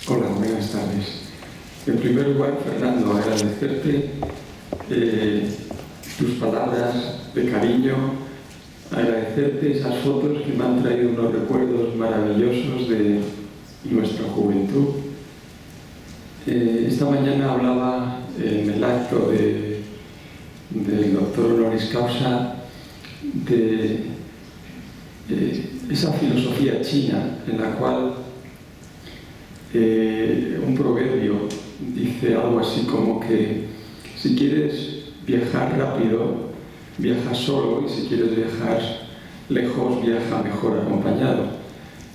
Hola, buenas tardes. En primer lugar, Fernando, agradecerte tus palabras de cariño, agradecerte esas fotos que me han traído unos recuerdos maravillosos de nuestra juventud. Esta mañana hablaba en el acto del doctor honoris causa de esa filosofía china en la cual un proverbio dice algo así como que si quieres viajar rápido, viaja solo, y si quieres viajar lejos, viaja mejor acompañado.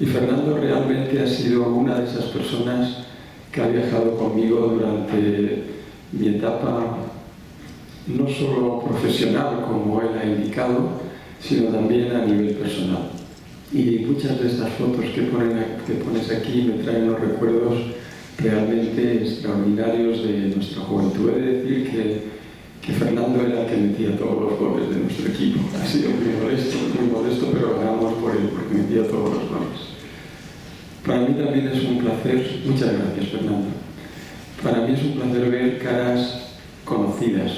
Y Fernando realmente ha sido una de esas personas que ha viajado conmigo durante mi etapa no solo profesional, como él ha indicado, sino también a nivel personal. Y muchas de estas fotos que pones aquí me traen unos recuerdos realmente extraordinarios de nuestra juventud. He de decir que Fernando era el que metía todos los goles de nuestro equipo. Ha sido muy modesto, pero ganamos por él, porque metía todos los goles. Para mí también es un placer, muchas gracias Fernando, para mí es un placer ver caras conocidas.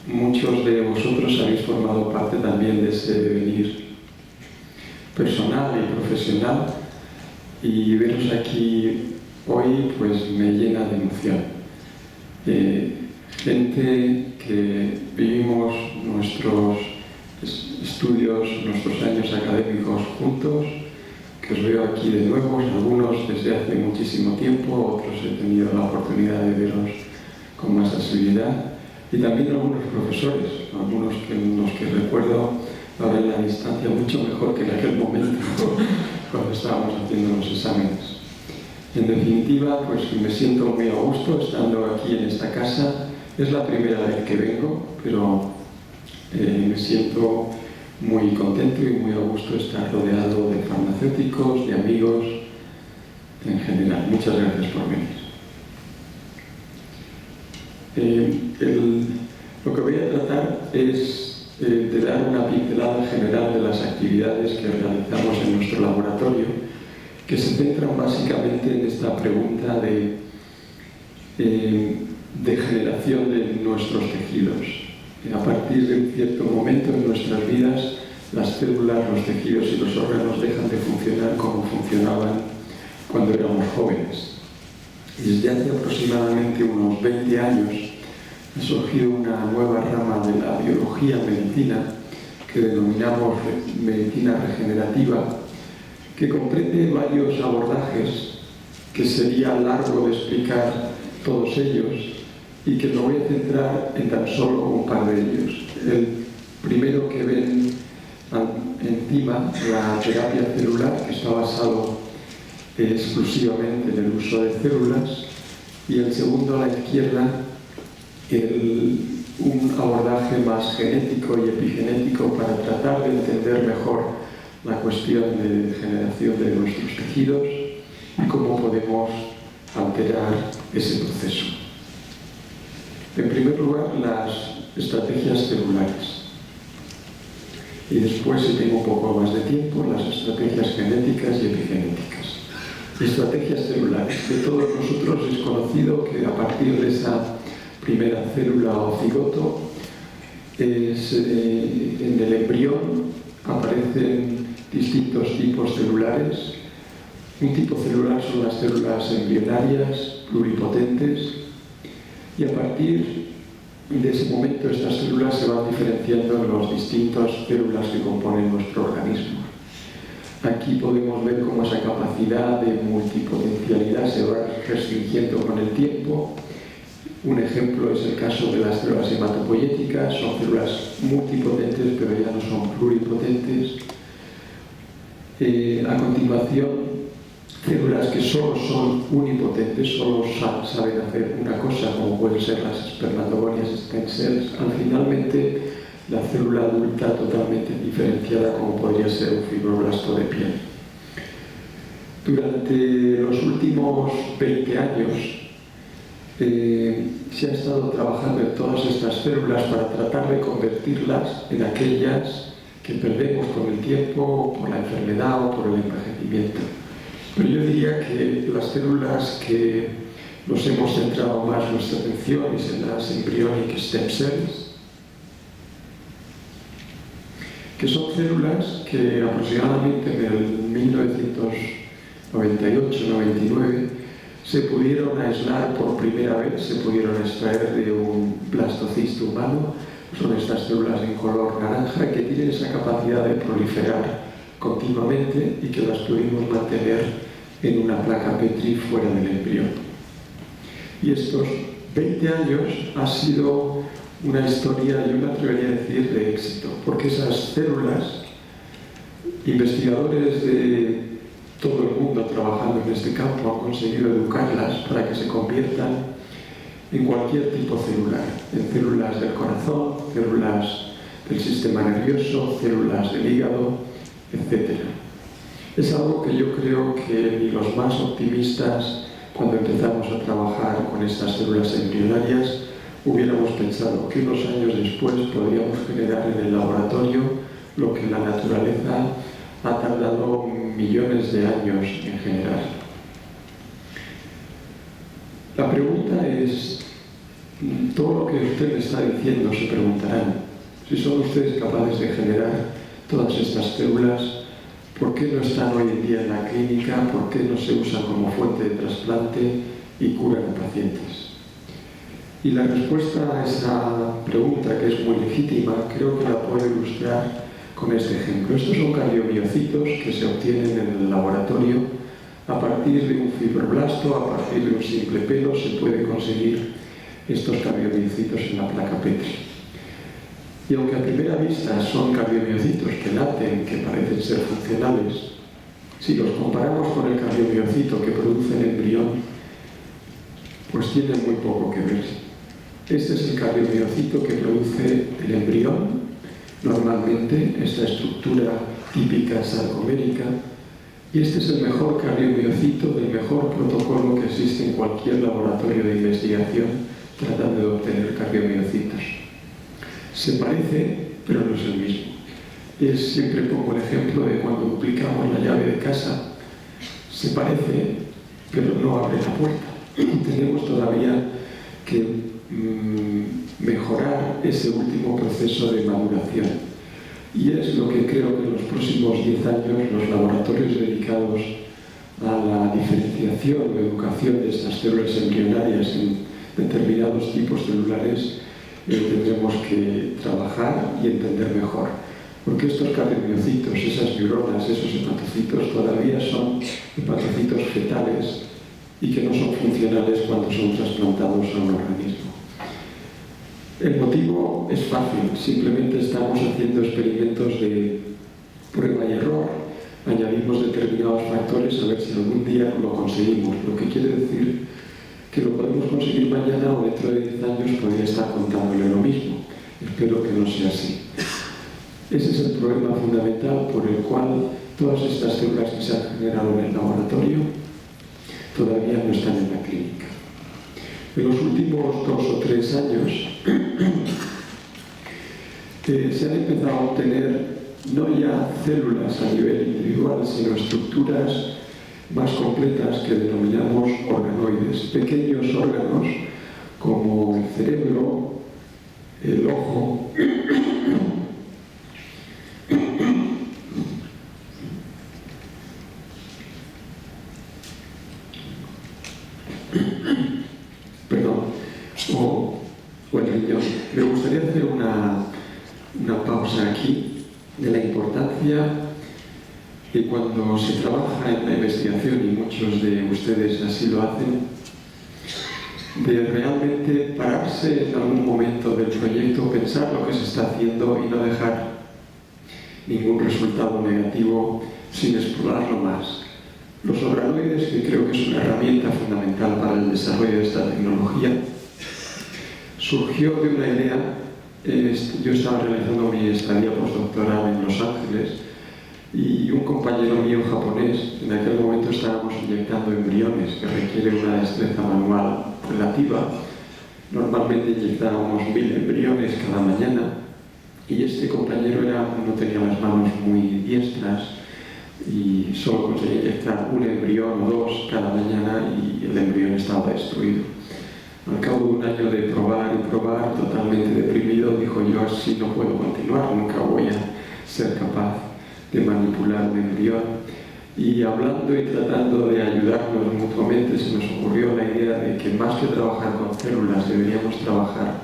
Muchos de vosotros habéis formado parte también de ese devenir personal y profesional, y veros aquí hoy pues me llena de emoción. Gente que vivimos nuestros estudios, nuestros años académicos juntos, que os veo aquí de nuevo, algunos desde hace muchísimo tiempo, otros he tenido la oportunidad de veros con más asiduidad, y también algunos profesores, algunos los que recuerdo ahora en la distancia mucho mejor que en aquel momento cuando estábamos haciendo los exámenes. En definitiva, pues me siento muy a gusto estando aquí en esta casa. Es la primera vez que vengo, pero me siento muy contento y muy a gusto estar rodeado de farmacéuticos, de amigos en general. Muchas gracias por venir. Lo que voy a tratar es de dar una pincelada general de las actividades que realizamos en nuestro laboratorio, que se centran básicamente en esta pregunta de generación de nuestros tejidos. A partir de un cierto momento en nuestras vidas, las células, los tejidos y los órganos dejan de funcionar como funcionaban cuando éramos jóvenes. Y desde hace aproximadamente unos 20 años ha surgido una nueva rama de la biología medicina que denominamos medicina regenerativa, que comprende varios abordajes que sería largo de explicar todos ellos, y que me voy a centrar en tan solo un par de ellos. El primero que ven encima, la terapia celular, que está basado exclusivamente en el uso de células, y el segundo a la izquierda, un abordaje más genético y epigenético para tratar de entender mejor la cuestión de generación de nuestros tejidos y cómo podemos alterar ese proceso. En primer lugar, las estrategias celulares. Y después, si tengo un poco más de tiempo, las estrategias genéticas y epigenéticas. Estrategias celulares. De todos nosotros es conocido que a partir de esa primera célula o cigoto, en el embrión aparecen distintos tipos celulares. Un tipo celular son las células embrionarias, pluripotentes, y a partir de ese momento estas células se van diferenciando en las distintas células que componen nuestro organismo. Aquí podemos ver cómo esa capacidad de multipotencialidad se va restringiendo con el tiempo. Un ejemplo es el caso de las células hematopoyéticas. Son células multipotentes, pero ya no son pluripotentes. A continuación, células que solo son unipotentes, solo saben hacer una cosa, como pueden ser las espermatogonias stem cells. Finalmente, la célula adulta totalmente diferenciada, como podría ser un fibroblasto de piel. Durante los últimos 20 años se ha estado trabajando en todas estas células para tratar de convertirlas en aquellas que perdemos con el tiempo, por la enfermedad o por el envejecimiento. Pero yo diría que las células que nos hemos centrado más nuestra atención es en las embryonic stem cells, que son células que aproximadamente en el 1998-99 se pudieron aislar por primera vez, se pudieron extraer de un blastocisto humano. Son estas células en color naranja que tienen esa capacidad de proliferar continuamente y que las pudimos mantener en una placa Petri fuera del embrión. Y estos 20 años ha sido una historia, yo me atrevería a decir, de éxito, porque esas células, investigadores de todo el mundo trabajando en este campo han conseguido educarlas para que se conviertan en cualquier tipo celular, en células del corazón, células del sistema nervioso, células del hígado, etc. Es algo que yo creo que ni los más optimistas, cuando empezamos a trabajar con estas células embrionarias, hubiéramos pensado que unos años después podríamos generar en el laboratorio lo que la naturaleza ha tardado millones de años en generar. La pregunta es, todo lo que usted me está diciendo, se preguntarán, si son ustedes capaces de generar todas estas células, ¿por qué no están hoy en día en la clínica? ¿Por qué no se usan como fuente de trasplante y curan a pacientes? Y la respuesta a esa pregunta, que es muy legítima, creo que la puedo ilustrar con este ejemplo. Estos son cardiomiocitos que se obtienen en el laboratorio. A partir de un fibroblasto, a partir de un simple pelo, se puede conseguir estos cardiomiocitos en la placa Petri. Y aunque a primera vista son cardiomiocitos que laten, que parecen ser funcionales, si los comparamos con el cardiomiocito que produce el embrión, pues tienen muy poco que ver. Este es el cardiomiocito que produce el embrión, normalmente esta estructura típica sarcomérica, y este es el mejor cardiomiocito del mejor protocolo que existe en cualquier laboratorio de investigación tratando de obtener cardiomiocitos. Se parece, pero no es el mismo. Siempre pongo el ejemplo de cuando duplicamos la llave de casa. Se parece, pero no abre la puerta. Tenemos todavía que mejorar ese último proceso de maduración. Y es lo que creo que en los próximos 10 años los laboratorios dedicados a la diferenciación o educación de estas células embrionarias en determinados tipos celulares tendremos que trabajar y entender mejor. Porque estos cardiomiocitos, esas neuronas, esos hepatocitos todavía son hepatocitos fetales y que no son funcionales cuando son trasplantados a un organismo. El motivo es fácil, simplemente estamos haciendo experimentos de prueba y error, añadimos determinados factores a ver si algún día lo conseguimos, lo que quiere decir que lo podemos conseguir mañana o dentro de 10 años podría estar contándole lo mismo. Espero que no sea así. Ese es el problema fundamental por el cual todas estas células que se han generado en el laboratorio todavía no están en la clínica. En los últimos 2 o 3 años se han empezado a obtener no ya células a nivel individual, sino estructuras más completas que denominamos organoides, pequeños órganos como el cerebro, el ojo, o el riñón. Me gustaría hacer una pausa aquí de la importancia de cuando se trabaja en la investigación, y muchos de ustedes así lo hacen, de realmente pararse en algún momento del proyecto, pensar lo que se está haciendo y no dejar ningún resultado negativo sin explorarlo más. Los organoides, que creo que es una herramienta fundamental para el desarrollo de esta tecnología, surgió de una idea. Yo estaba realizando mi estadía postdoctoral en Los Ángeles y un compañero mío japonés, en aquel momento estábamos inyectando embriones que requieren una destreza manual relativa. Normalmente inyectábamos 1000 embriones cada mañana y este compañero no tenía las manos muy diestras y solo conseguía inyectar un embrión o dos cada mañana y el embrión estaba destruido. Al cabo de un año de probar y probar, totalmente deprimido, dijo: yo así no puedo continuar, nunca voy a ser capaz de manipular un embrión. Y hablando y tratando de ayudarnos mutuamente, se nos ocurrió la idea de que más que trabajar con células, deberíamos trabajar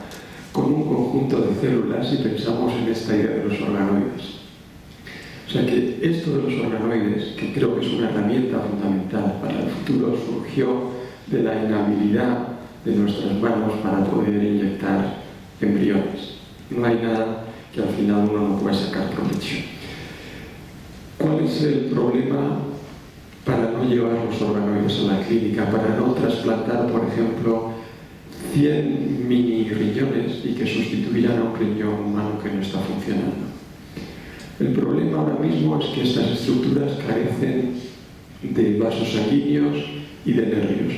con un conjunto de células, y pensamos en esta idea de los organoides. O sea que esto de los organoides, que creo que es una herramienta fundamental para el futuro, surgió de la inhabilidad de nuestras manos para poder inyectar embriones. No hay nada que al final uno no pueda sacar provecho. ¿Cuál es el problema para no llevar los organoides a la clínica, para no trasplantar, por ejemplo, 100 mini riñones y que sustituyan a un riñón humano que no está funcionando? El problema ahora mismo es que estas estructuras carecen de vasos sanguíneos y de nervios.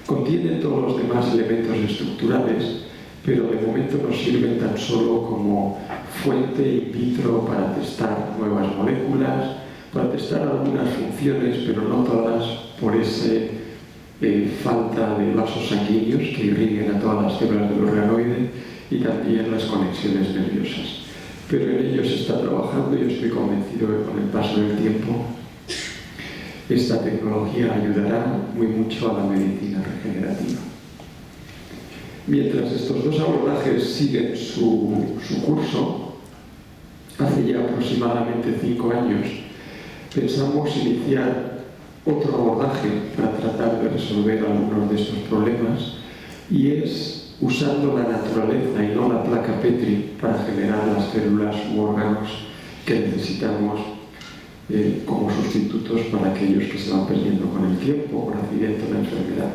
Contienen todos los demás elementos estructurales, pero de momento nos sirven tan solo como fuente in vitro para testar nuevas moléculas, para testar algunas funciones, pero no todas, por esa falta de vasos sanguíneos que irriguen a todas las células del organoide y también las conexiones nerviosas. Pero en ello se está trabajando y yo estoy convencido que con el paso del tiempo esta tecnología ayudará muy mucho a la medicina regenerativa. Mientras estos dos abordajes siguen su curso, hace ya aproximadamente 5 años pensamos iniciar otro abordaje para tratar de resolver algunos de estos problemas, y es usando la naturaleza y no la placa Petri para generar las células u órganos que necesitamos como sustitutos para aquellos que se van perdiendo con el tiempo, por accidente o la enfermedad.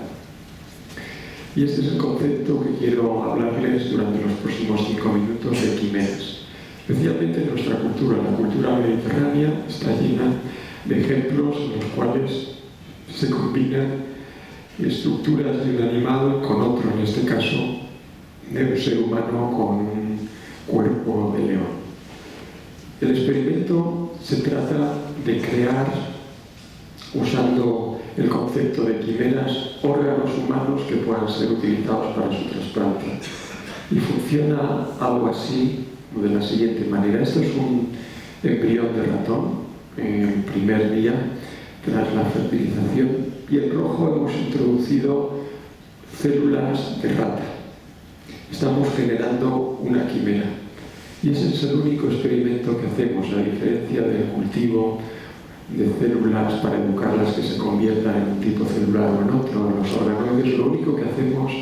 Y este es el concepto que quiero hablarles durante los próximos 5 minutos de quimeras. Especialmente en nuestra cultura, la cultura mediterránea está llena de ejemplos en los cuales se combinan estructuras de un animal con otro, en este caso de un ser humano con un cuerpo de león. El experimento se trata de crear, usando el concepto de quimeras, órganos humanos que puedan ser utilizados para su trasplante. Y funciona algo así, de la siguiente manera. Esto es un embrión de ratón, en el primer día tras la fertilización, y en rojo hemos introducido células de rata. Estamos generando una quimera. Y ese es el único experimento que hacemos, a diferencia del cultivo de células para educarlas que se conviertan en un tipo celular o en otro, en los organoides. Lo único que hacemos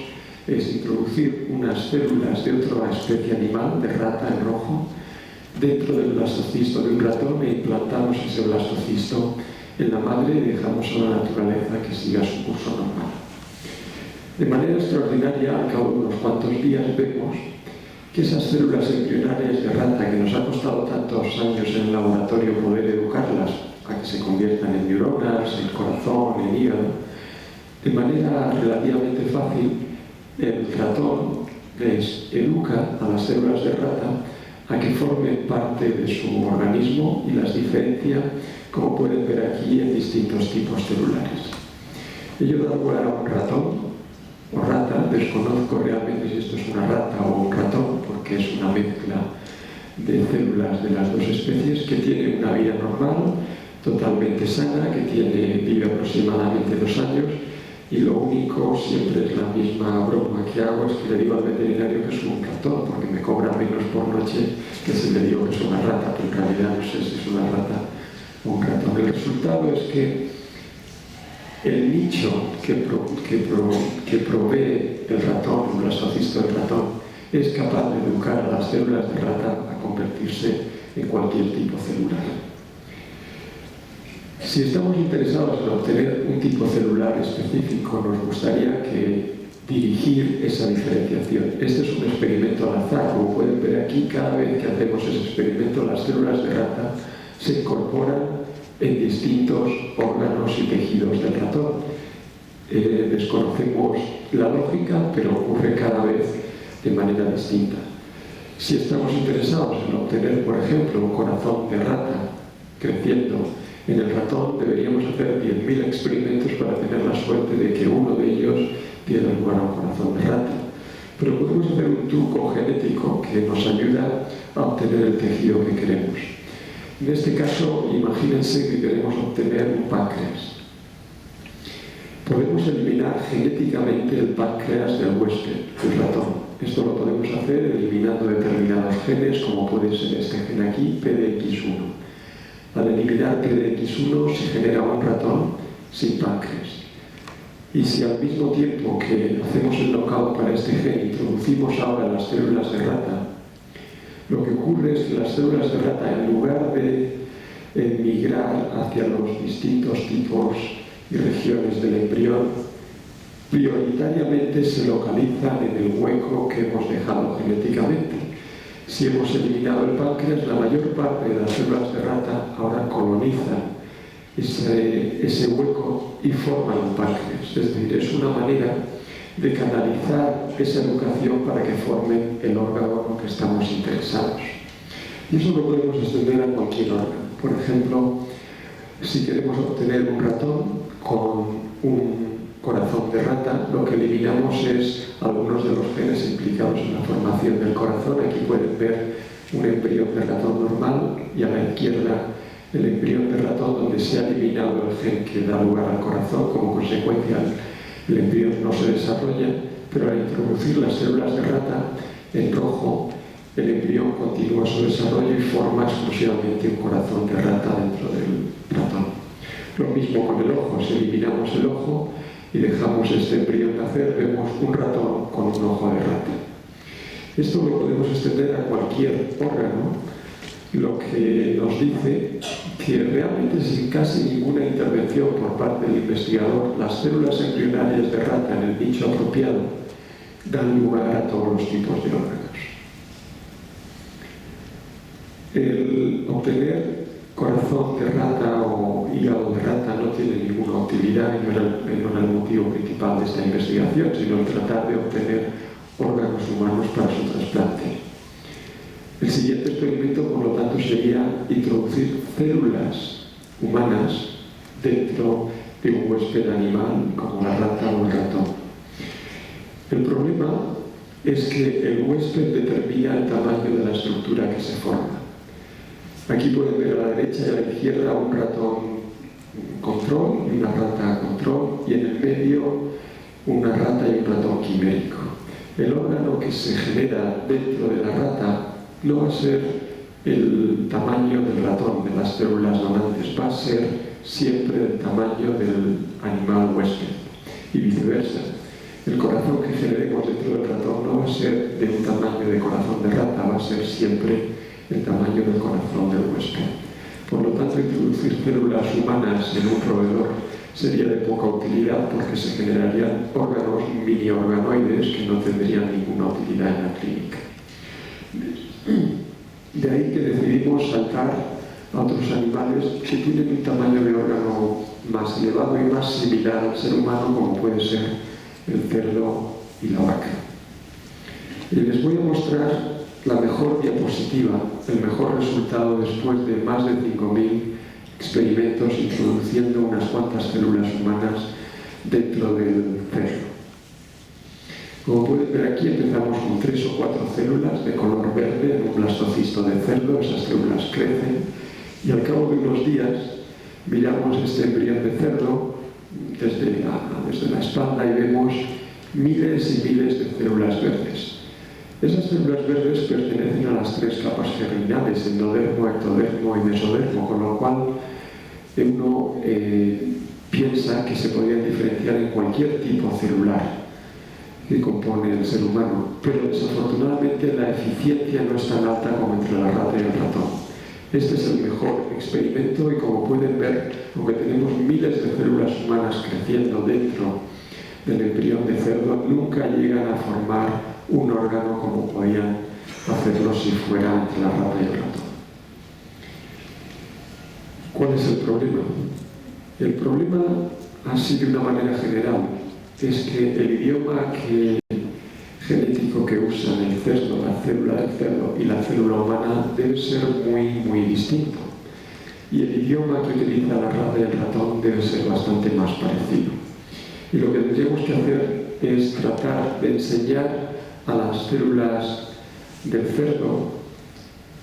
es introducir unas células de otra especie animal, de rata en rojo, dentro del blastocisto de un ratón, e implantamos ese blastocisto en la madre y dejamos a la naturaleza que siga su curso normal. De manera extraordinaria, al cabo de unos cuantos días, vemos que esas células embrionarias de rata, que nos ha costado tantos años en el laboratorio poder educarlas a que se conviertan en neuronas, en corazón, en hígado, de manera relativamente fácil, el ratón les educa a las células de rata a que formen parte de su organismo y las diferencia, como pueden ver aquí, en distintos tipos celulares. Ello da lugar a un ratón o rata. Desconozco realmente si esto es una rata o un ratón, porque es una mezcla de células de las dos especies, que tiene una vida normal, totalmente sana, que tiene vida aproximadamente 2 años, y lo único, siempre es la misma broma que hago, es que le digo al veterinario que es un ratón, porque me cobra menos por noche que si le digo que es una rata, pero en realidad no sé si es una rata o un ratón. El resultado es que el nicho que provee el ratón, el blastocisto del ratón, es capaz de educar a las células de rata a convertirse en cualquier tipo celular. Si estamos interesados en obtener un tipo celular específico, nos gustaría dirigir esa diferenciación. Este es un experimento al azar. Como pueden ver aquí, cada vez que hacemos ese experimento, las células de rata se incorporan en distintos órganos y tejidos del ratón. Desconocemos la lógica, pero ocurre cada vez de manera distinta. Si estamos interesados en obtener, por ejemplo, un corazón de rata creciendo En el ratón deberíamos hacer 10.000 experimentos para tener la suerte de que uno de ellos diera lugar a un corazón de rata. Pero podemos hacer un truco genético que nos ayuda a obtener el tejido que queremos. En este caso, imagínense que queremos obtener un páncreas. Podemos eliminar genéticamente el páncreas del huésped, del ratón. Esto lo podemos hacer eliminando determinados genes, como puede ser este gen aquí, PDX1. Al eliminar PDX1 se genera un ratón sin páncreas. Y si al mismo tiempo que hacemos el knockout para este gen introducimos ahora las células de rata, lo que ocurre es que las células de rata, en lugar de migrar hacia los distintos tipos y regiones del embrión, prioritariamente se localizan en el hueco que hemos dejado genéticamente. Si hemos eliminado el páncreas, la mayor parte de las células de rata ahora colonizan ese hueco y forman un páncreas. Es decir, es una manera de canalizar esa educación para que formen el órgano en el que estamos interesados. Y eso lo podemos extender a cualquier órgano. Por ejemplo, si queremos obtener un ratón con un corazón de rata, lo que eliminamos es algunos de los genes implicados en la formación del corazón. Aquí pueden ver un embrión de ratón normal y a la izquierda el embrión de ratón donde se ha eliminado el gen que da lugar al corazón. Como consecuencia, el embrión no se desarrolla, pero al introducir las células de rata en rojo, el embrión continúa su desarrollo y forma exclusivamente un corazón de rata dentro del ratón. Lo mismo con el ojo. Si eliminamos el ojo y dejamos este embrión nacer, vemos un ratón con un ojo de rata. Esto lo podemos extender a cualquier órgano, lo que nos dice que realmente sin casi ninguna intervención por parte del investigador, las células embrionarias de rata en el nicho apropiado dan lugar a todos los tipos de órganos. El obtener corazón de rata o hígado de rata no tiene ninguna utilidad y no era el motivo principal de esta investigación, sino el tratar de obtener órganos humanos para su trasplante. El siguiente experimento, por lo tanto, sería introducir células humanas dentro de un huésped animal como la rata o el ratón. El problema es que el huésped determina el tamaño de la estructura que se forma. Aquí pueden ver a la derecha y a la izquierda un ratón control y una rata control, y en el medio una rata y un ratón quimérico. El órgano que se genera dentro de la rata no va a ser el tamaño del ratón, de las células donantes, va a ser siempre el tamaño del animal huésped y viceversa. El corazón que generemos dentro del ratón no va a ser de un tamaño de corazón de rata, va a ser siempre el tamaño del corazón del huésped. Por lo tanto, introducir células humanas en un roedor sería de poca utilidad porque se generarían órganos mini organoides que no tendrían ninguna utilidad en la clínica. De ahí que decidimos saltar a otros animales que tienen un tamaño de órgano más elevado y más similar al ser humano, como puede ser el cerdo y la vaca. Y les voy a mostrar la mejor diapositiva, el mejor resultado después de más de 5.000 experimentos introduciendo unas cuantas células humanas dentro del cerdo. Como pueden ver aquí, empezamos con 3 o 4 células de color verde en un blastocisto de cerdo. Esas células crecen y al cabo de unos días miramos este embrión de cerdo desde la espalda y vemos miles y miles de células verdes. Esas células verdes pertenecen a las 3 capas germinales, endodermo, ectodermo y mesodermo, con lo cual uno piensa que se podrían diferenciar en cualquier tipo celular que compone el ser humano, pero desafortunadamente la eficiencia no es tan alta como entre la rata y el ratón. Este es el mejor experimento y, como pueden ver, aunque tenemos miles de células humanas creciendo dentro del embrión de cerdo, nunca llegan a formar un órgano como podían hacerlo si fuera entre la rata y el ratón. ¿Cuál es el problema? El problema, así de una manera general, es que el idioma genético que usan el cerdo, la célula del cerdo y la célula humana debe ser muy, muy distinto. y el idioma que utiliza la rata y el ratón debe ser bastante más parecido. Y lo que tendríamos que hacer es tratar de enseñar a las células del cerdo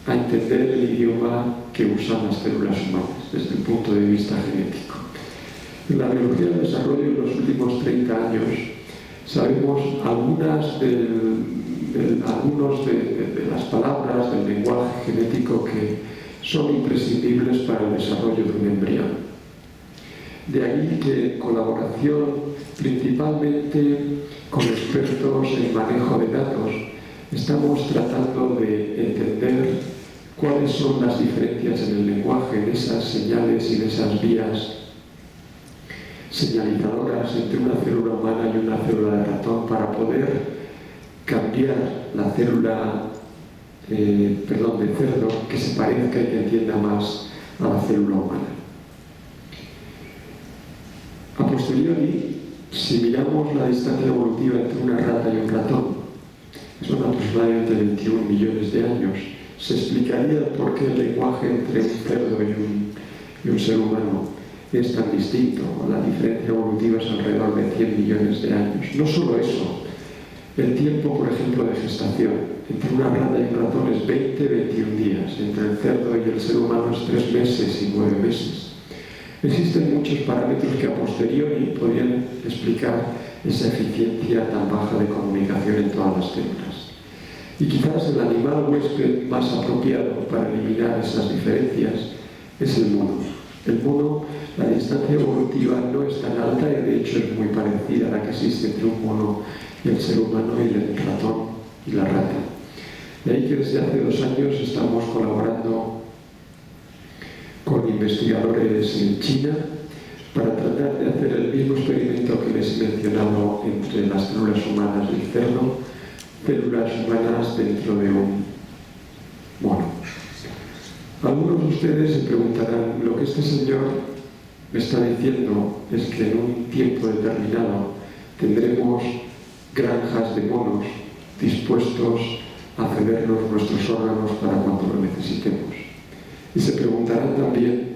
a entender el idioma que usan las células humanas desde el punto de vista genético. En la biología del desarrollo, en los últimos 30 años, sabemos algunas de las palabras del lenguaje genético que son imprescindibles para el desarrollo de un embrión. De ahí que, en colaboración principalmente con expertos en manejo de datos, estamos tratando de entender cuáles son las diferencias en el lenguaje, en esas señales y en esas vías señalizadoras entre una célula humana y una célula de ratón para poder cambiar la célula de cerdo que se parezca y que entienda más a la célula humana. A posteriori, si miramos la distancia evolutiva entre una rata y un ratón, son aproximadamente 21 millones de años, se explicaría por qué el lenguaje entre un cerdo y un ser humano es tan distinto. La diferencia evolutiva es alrededor de 100 millones de años. No solo eso, el tiempo, por ejemplo, de gestación entre una rata y un ratón es 20-21 días, entre el cerdo y el ser humano es 3 meses y 9 meses. Existen muchos parámetros que a posteriori podrían explicar esa eficiencia tan baja de comunicación en todas las células. Y quizás el animal huésped más apropiado para eliminar esas diferencias es el mono. El mono, la distancia evolutiva no es tan alta y de hecho es muy parecida a la que existe entre un mono y el ser humano y el ratón y la rata. De ahí que desde hace 2 años estamos colaborando con investigadores en China para tratar de hacer el mismo experimento que les he mencionado entre las células humanas y el cerdo, células humanas dentro de un mono. Algunos de ustedes se preguntarán, lo que este señor me está diciendo es que en un tiempo determinado tendremos granjas de monos dispuestos a cedernos nuestros órganos para cuando lo necesitemos. Y se preguntarán también,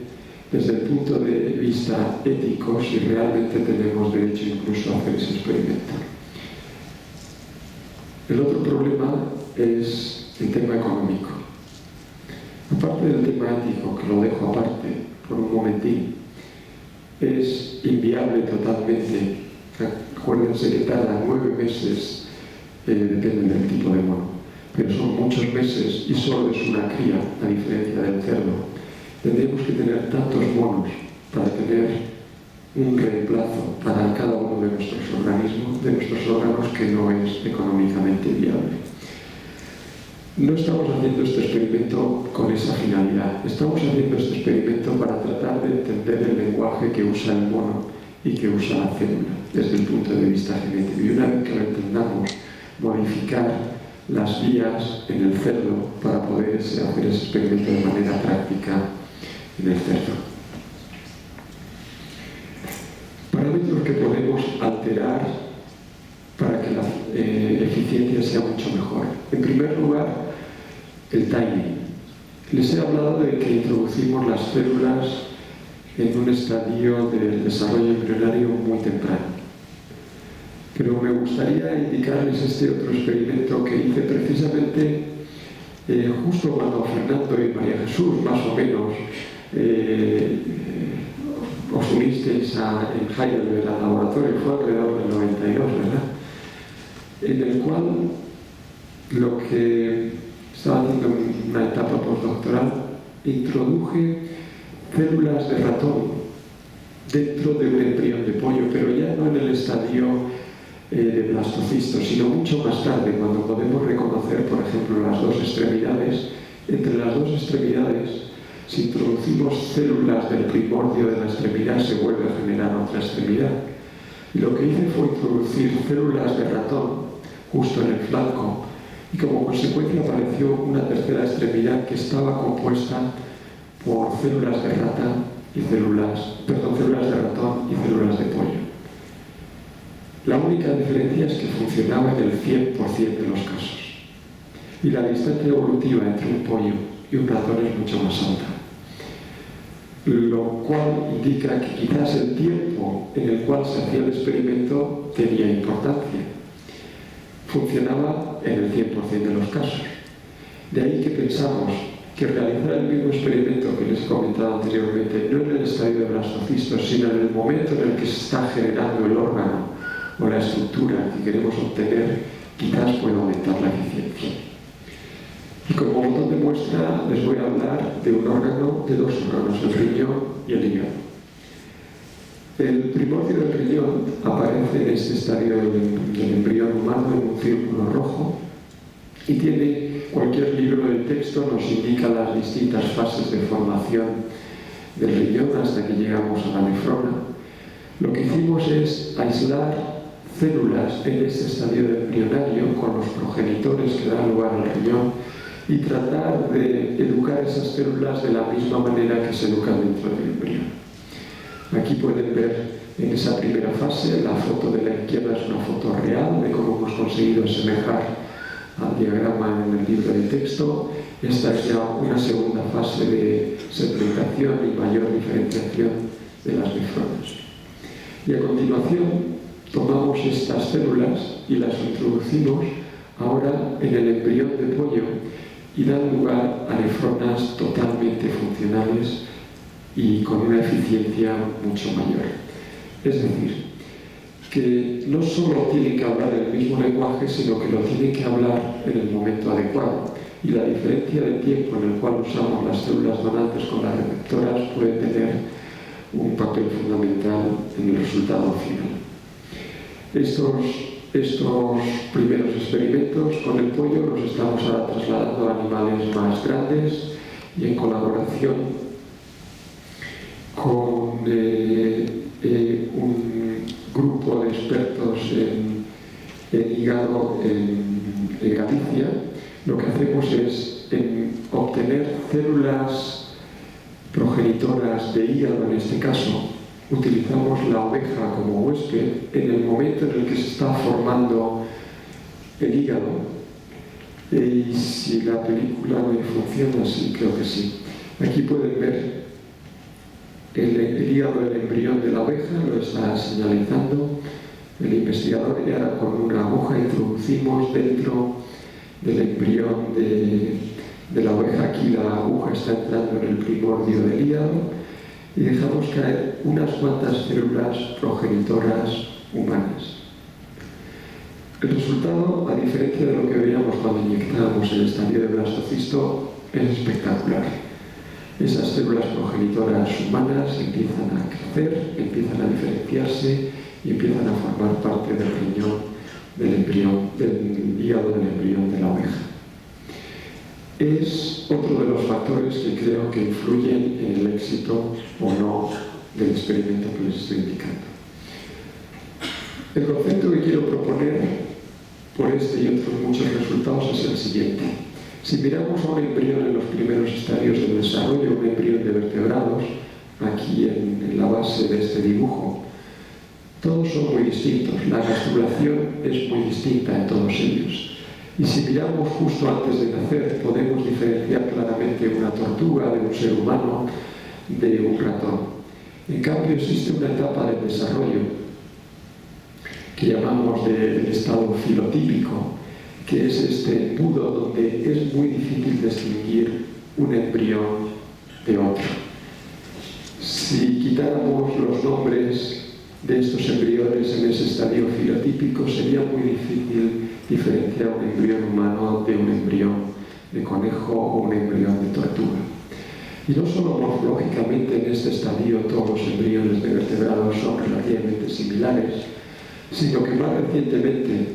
desde el punto de vista ético, si realmente tenemos derecho incluso a hacer ese experimento. El otro problema es el tema económico. Aparte del tema ético, que lo dejo aparte por un momentín, es inviable totalmente. Acuérdense que tarda 9 meses, depende del tipo de mono, pero son muchos meses y solo es una cría, a diferencia del cerdo. Tendríamos que tener tantos monos para tener un reemplazo para cada uno de nuestros organismos, de nuestros órganos, que no es económicamente viable. No estamos haciendo este experimento con esa finalidad. Estamos haciendo este experimento para tratar de entender el lenguaje que usa el mono y que usa la célula desde el punto de vista genético. Y una vez que lo entendamos, modificar las vías en el cerdo para poder hacer ese experimento de manera práctica en el cerdo. Parámetros que podemos alterar para que la eficiencia sea mucho mejor. En primer lugar, el timing. Les he hablado de que introducimos las células en un estadio del desarrollo embrionario muy temprano. Pero me gustaría indicarles este otro experimento que hice precisamente justo cuando Fernando y María Jesús, más o menos, os unisteis en Heidelberg al laboratorio, fue alrededor del 92, ¿verdad? En el cual lo que estaba haciendo en una etapa postdoctoral, introduje células de ratón dentro de un embrión de pollo, pero ya no en el estadio de blastocisto, sino mucho más tarde, cuando podemos reconocer, por ejemplo, las 2 extremidades. Entre las 2 extremidades, si introducimos células del primordio de la extremidad, se vuelve a generar otra extremidad. Y lo que hice fue introducir células de ratón justo en el flanco, y como consecuencia apareció una tercera extremidad que estaba compuesta por células de ratón y células de ratón y células de pollo. La única diferencia es que funcionaba en el 100% de los casos. Y la distancia evolutiva entre un pollo y un ratón es mucho más alta. lo cual indica que quizás el tiempo en el cual se hacía el experimento tenía importancia. Funcionaba en el 100% de los casos. De ahí que pensamos que realizar el mismo experimento que les he comentado anteriormente, no en el estadio de blastocisto, sino en el momento en el que se está generando el órgano o la estructura que queremos obtener, quizás pueda aumentar la eficiencia. Y como botón de muestra les voy a hablar de un órgano, de dos órganos, el riñón y el hígado. El primordio del riñón aparece en este estadio del embrión humano en un círculo rojo y tiene, cualquier libro de texto nos indica las distintas fases de formación del riñón hasta que llegamos a la nefrona. Lo que hicimos es aislar células en este estadio embrionario con los progenitores que dan lugar al riñón y tratar de educar esas células de la misma manera que se educan dentro del embrión. Aquí pueden ver en esa primera fase, la foto de la izquierda es una foto real de cómo hemos conseguido asemejar al diagrama en el libro de texto. Esta es ya una segunda fase de segmentación y mayor diferenciación de las nefronas. Y a continuación tomamos estas células y las introducimos ahora en el embrión de pollo y dan lugar a nefronas totalmente funcionales y con una eficiencia mucho mayor. Es decir, que no solo tienen que hablar el mismo lenguaje, sino que lo tienen que hablar en el momento adecuado. Y la diferencia de tiempo en el cual usamos las células donantes con las receptoras puede tener un papel fundamental en el resultado final. Estos primeros experimentos con el pollo los estamos ahora trasladando a animales más grandes y en colaboración con un grupo de expertos en hígado en Galicia. Lo que hacemos es obtener células progenitoras de hígado, en este caso. Utilizamos la oveja como huésped en el momento en el que se está formando el hígado. Y si la película me funciona, sí, creo que sí. Aquí pueden ver el hígado del embrión de la oveja, lo está señalizando el investigador, y ahora con una aguja introducimos dentro del embrión de la oveja. Aquí la aguja está entrando en el primordio del hígado y dejamos caer unas cuantas células progenitoras humanas. El resultado, a diferencia de lo que veíamos cuando inyectábamos el estadio de blastocisto, es espectacular. Esas células progenitoras humanas empiezan a crecer, empiezan a diferenciarse y empiezan a formar parte del riñón, del embrión, del hígado del embrión de la oveja. Es otro de los factores que creo que influyen en el éxito o no del experimento que les estoy indicando. El concepto que quiero proponer por este y otros muchos resultados es el siguiente. Si miramos a un embrión en los primeros estadios del desarrollo, un embrión de vertebrados, aquí en la base de este dibujo, todos son muy distintos. La gastrulación es muy distinta en todos ellos. Y si miramos justo antes de nacer, podemos diferenciar claramente una tortuga de un ser humano de un ratón. En cambio, existe una etapa del desarrollo que llamamos del estado filotípico, que es este embudo donde es muy difícil distinguir un embrión de otro. Si quitáramos los nombres de estos embriones en ese estadio filotípico, sería muy difícil diferenciar un embrión humano de un embrión de conejo o un embrión de tortuga. Y no solo morfológicamente en este estadio todos los embriones de vertebrados son relativamente similares, sino que más recientemente,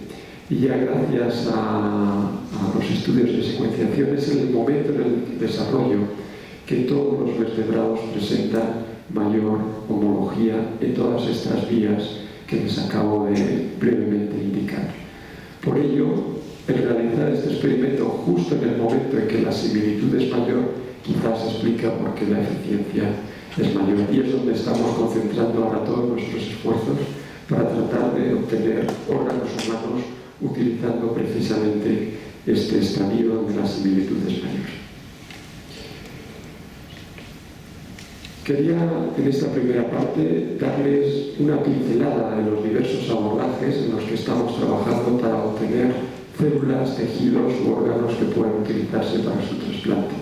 y ya gracias a los estudios de secuenciación, es el momento en el desarrollo que todos los vertebrados presentan mayor homología en todas estas vías que les acabo de brevemente indicar. Por ello, el realizar este experimento justo en el momento en que la similitud es mayor, quizás explica por qué la eficiencia es mayor. Y es donde estamos concentrando ahora todos nuestros esfuerzos para tratar de obtener órganos humanos utilizando precisamente este estadio donde la similitud es mayor. Quería en esta primera parte darles una pincelada de los diversos abordajes en los que estamos trabajando para obtener células, tejidos u órganos que puedan utilizarse para su trasplante.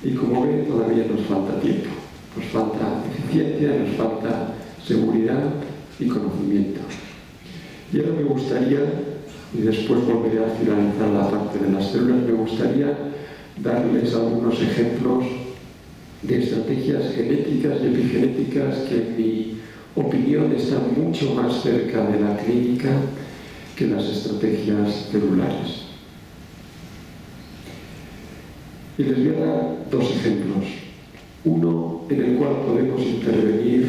Y como ven, todavía nos falta tiempo, nos falta eficiencia, nos falta seguridad y conocimiento. Y ahora me gustaría, y después volveré a finalizar la parte de las células, me gustaría darles algunos ejemplos de estrategias genéticas y epigenéticas que en mi opinión están mucho más cerca de la clínica que las estrategias celulares. Y les voy a dar dos ejemplos. Uno en el cual podemos intervenir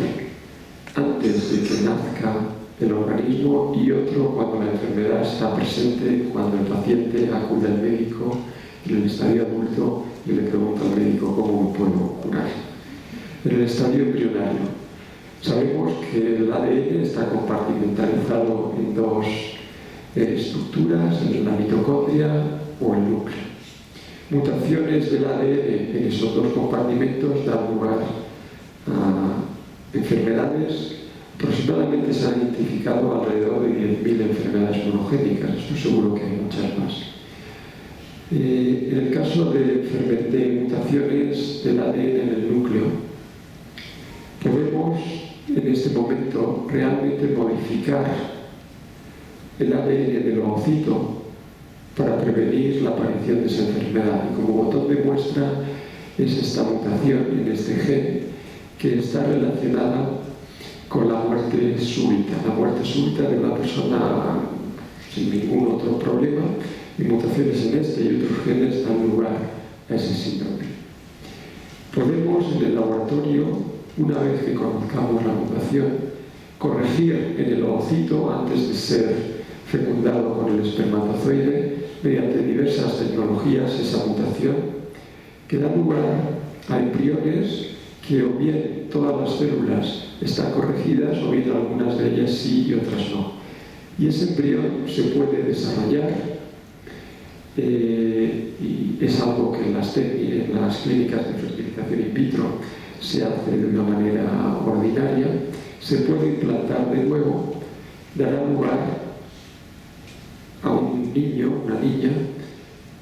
antes de que nazca el organismo y otro cuando la enfermedad está presente, cuando el paciente acude al médico en el estadio adulto y le pregunta al médico cómo me puedo curar. En el estadio embrionario, sabemos que el ADN está compartimentalizado en dos estructuras, en la mitocondria o el núcleo. Mutaciones del ADN en esos dos compartimentos dan lugar a enfermedades. Aproximadamente se han identificado alrededor de 10.000 enfermedades monogénicas, estoy seguro que hay muchas más. En el caso de mutaciones del ADN en el núcleo, podemos en este momento realmente modificar el ADN del ovocito para prevenir la aparición de esa enfermedad. Y como botón de muestra es esta mutación en este gen que está relacionada con la muerte súbita de una persona sin ningún otro problema, y mutaciones en este y otros genes dan lugar a ese síndrome. Podemos en el laboratorio, una vez que conozcamos la mutación, corregir en el ovocito antes de ser fecundado con el espermatozoide mediante diversas tecnologías esa mutación que da lugar a embriones que o bien todas las células están corregidas o bien algunas de ellas sí y otras no. Y ese embrión se puede desarrollar y es algo que en las clínicas de fertilización in vitro se hace de una manera ordinaria, se puede implantar de nuevo, dará lugar a un niño, una niña,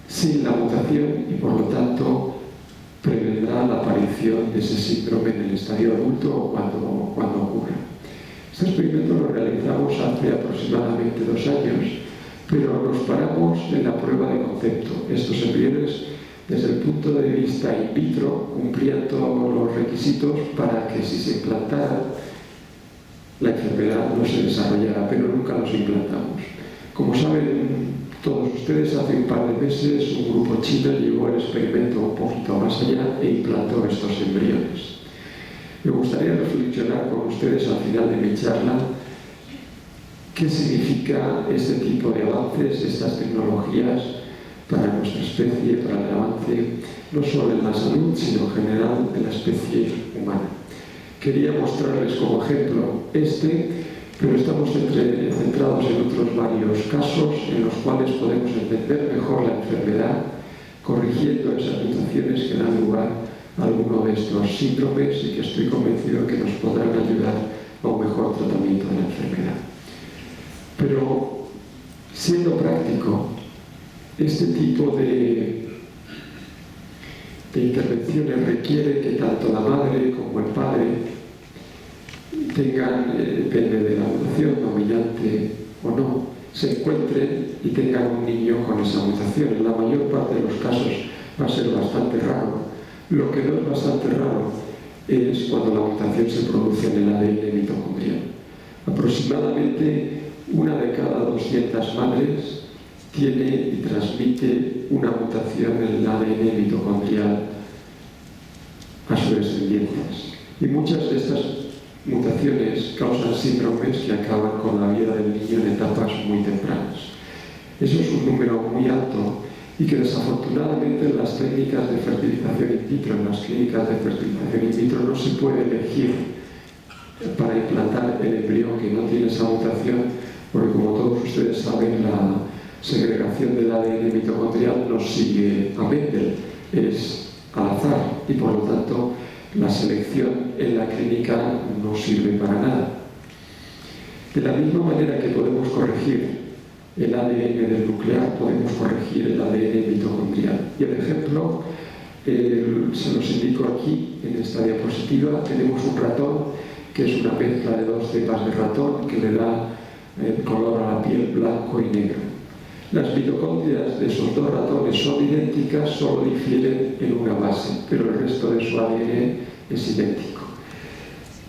sin la mutación y por lo tanto prevendrá la aparición de ese síndrome en el estadio adulto o cuando ocurra. Este experimento lo realizamos hace aproximadamente 2 años, pero nos paramos en la prueba de concepto. Estos embriones, desde el punto de vista in vitro, cumplían todos los requisitos para que si se implantara la enfermedad no se desarrollara, pero nunca los implantamos. Como saben todos ustedes, hace un par de meses un grupo chino llevó el experimento un poquito más allá e implantó estos embriones. Me gustaría reflexionar con ustedes al final de mi charla qué significa este tipo de avances, estas tecnologías para nuestra especie, para el avance no solo en la salud, sino en general en la especie humana. Quería mostrarles como ejemplo pero estamos centrados en otros varios casos en los cuales podemos entender mejor la enfermedad, corrigiendo esas mutaciones que dan lugar a alguno de estos síndromes y que estoy convencido que nos podrán ayudar a un mejor tratamiento de la enfermedad. Pero, siendo práctico, este tipo de intervenciones requiere que tanto la madre como el padre tengan, depende de la mutación dominante o no, se encuentren y tengan un niño con esa mutación. En la mayor parte de los casos va a ser bastante raro. Lo que no es bastante raro es cuando la mutación se produce en el ADN mitocondrial. Aproximadamente 1 de cada 200 madres tiene y transmite una mutación en el ADN mitocondrial a sus descendientes. Y muchas de estas mutaciones causan síndromes que acaban con la vida del niño en etapas muy tempranas. Eso es un número muy alto y que desafortunadamente en las técnicas de fertilización in vitro, en las clínicas de fertilización in vitro, no se puede elegir para implantar el embrión que no tiene esa mutación, porque como todos ustedes saben, la segregación del ADN mitocondrial no sigue a Mendel, es al azar, y por lo tanto la selección en la clínica no sirve para nada. De la misma manera que podemos corregir el ADN del nuclear, podemos corregir el ADN mitocondrial. Y el ejemplo se los indico aquí en esta diapositiva. Tenemos un ratón que es una mezcla de dos cepas de ratón que le da el color a la piel blanco y negro. Las mitocondrias de esos dos ratones son idénticas, solo difieren en una base, pero el resto de su ADN es idéntico.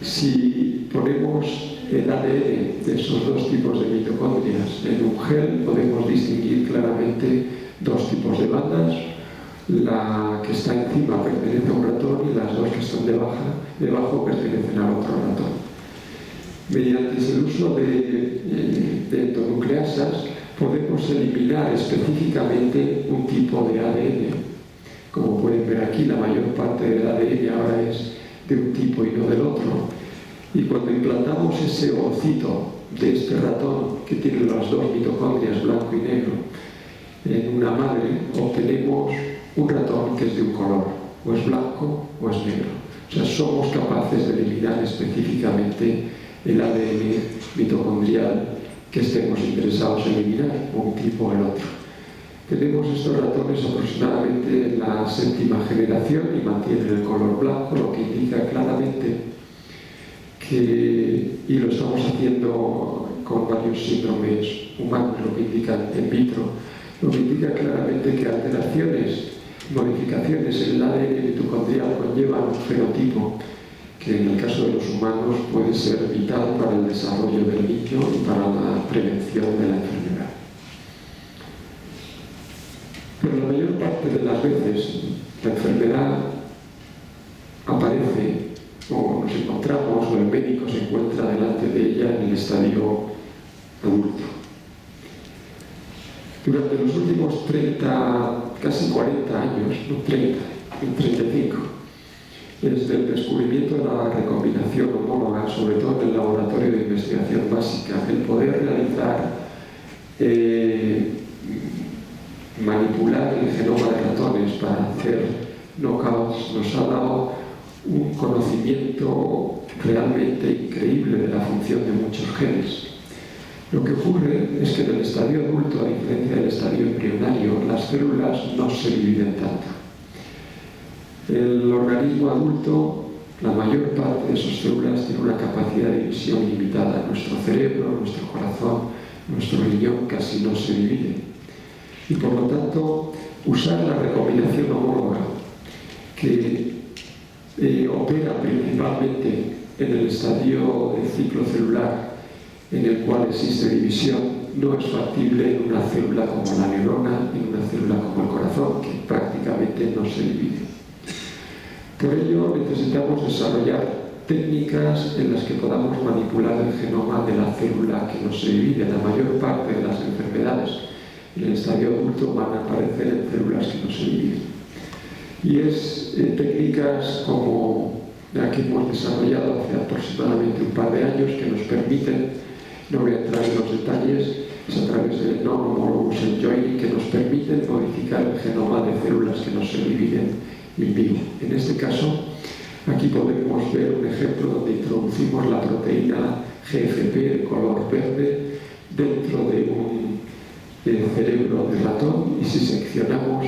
Si ponemos el ADN de esos dos tipos de mitocondrias en un gel, podemos distinguir claramente dos tipos de bandas. La que está encima pertenece a un ratón y las dos que están debajo pertenecen al otro ratón. Mediante el uso de endonucleasas podemos eliminar específicamente un tipo de ADN. Como pueden ver aquí, la mayor parte del ADN ahora es de un tipo y no del otro. Y cuando implantamos ese ovocito de este ratón que tiene las dos mitocondrias blanco y negro en una madre, obtenemos un ratón que es de un color, o es blanco o es negro. O sea, somos capaces de eliminar específicamente el ADN mitocondrial que estemos interesados en eliminar, o un tipo o el otro. Tenemos estos ratones aproximadamente en la 7ª generación y mantienen el color blanco, lo que indica claramente que, y lo estamos haciendo con varios síndromes humanos, lo que indica in vitro, lo que indica claramente que alteraciones, modificaciones en el ADN mitocondrial conllevan un fenotipo que en el caso de los humanos puede ser vital para el desarrollo del niño y para la prevención de la enfermedad. Pero la mayor parte de las veces la enfermedad aparece o nos encontramos o el médico se encuentra delante de ella en el estadio adulto. Durante los últimos 30, casi 40 años, no 30, 35, desde el descubrimiento de la recombinación homóloga, sobre todo en el laboratorio de investigación básica, el poder realizar, manipular el genoma de ratones para hacer knockouts, nos ha dado un conocimiento realmente increíble de la función de muchos genes. Lo que ocurre es que en el estadio adulto, a diferencia del estadio embrionario, las células no se dividen tanto. El organismo adulto, la mayor parte de sus células tiene una capacidad de división limitada. Nuestro cerebro, nuestro corazón, nuestro riñón casi no se dividen. Y por lo tanto, usar la recombinación homóloga, que opera principalmente en el estadio del ciclo celular en el cual existe división, no es factible en una célula como la neurona, en una célula como el corazón, que prácticamente no se divide. Por ello necesitamos desarrollar técnicas en las que podamos manipular el genoma de la célula que no se divide. La mayor parte de las enfermedades en el estadio adulto van a aparecer en células que no se dividen. Y es técnicas como la que hemos desarrollado hace aproximadamente un par de años que nos permiten, no voy a entrar en los detalles, es a través del non-homologous enjoining, que nos permiten modificar el genoma de células que no se dividen in vivo. En este caso, aquí podemos ver un ejemplo donde introducimos la proteína GFP de color verde dentro de un cerebro de ratón, y si seccionamos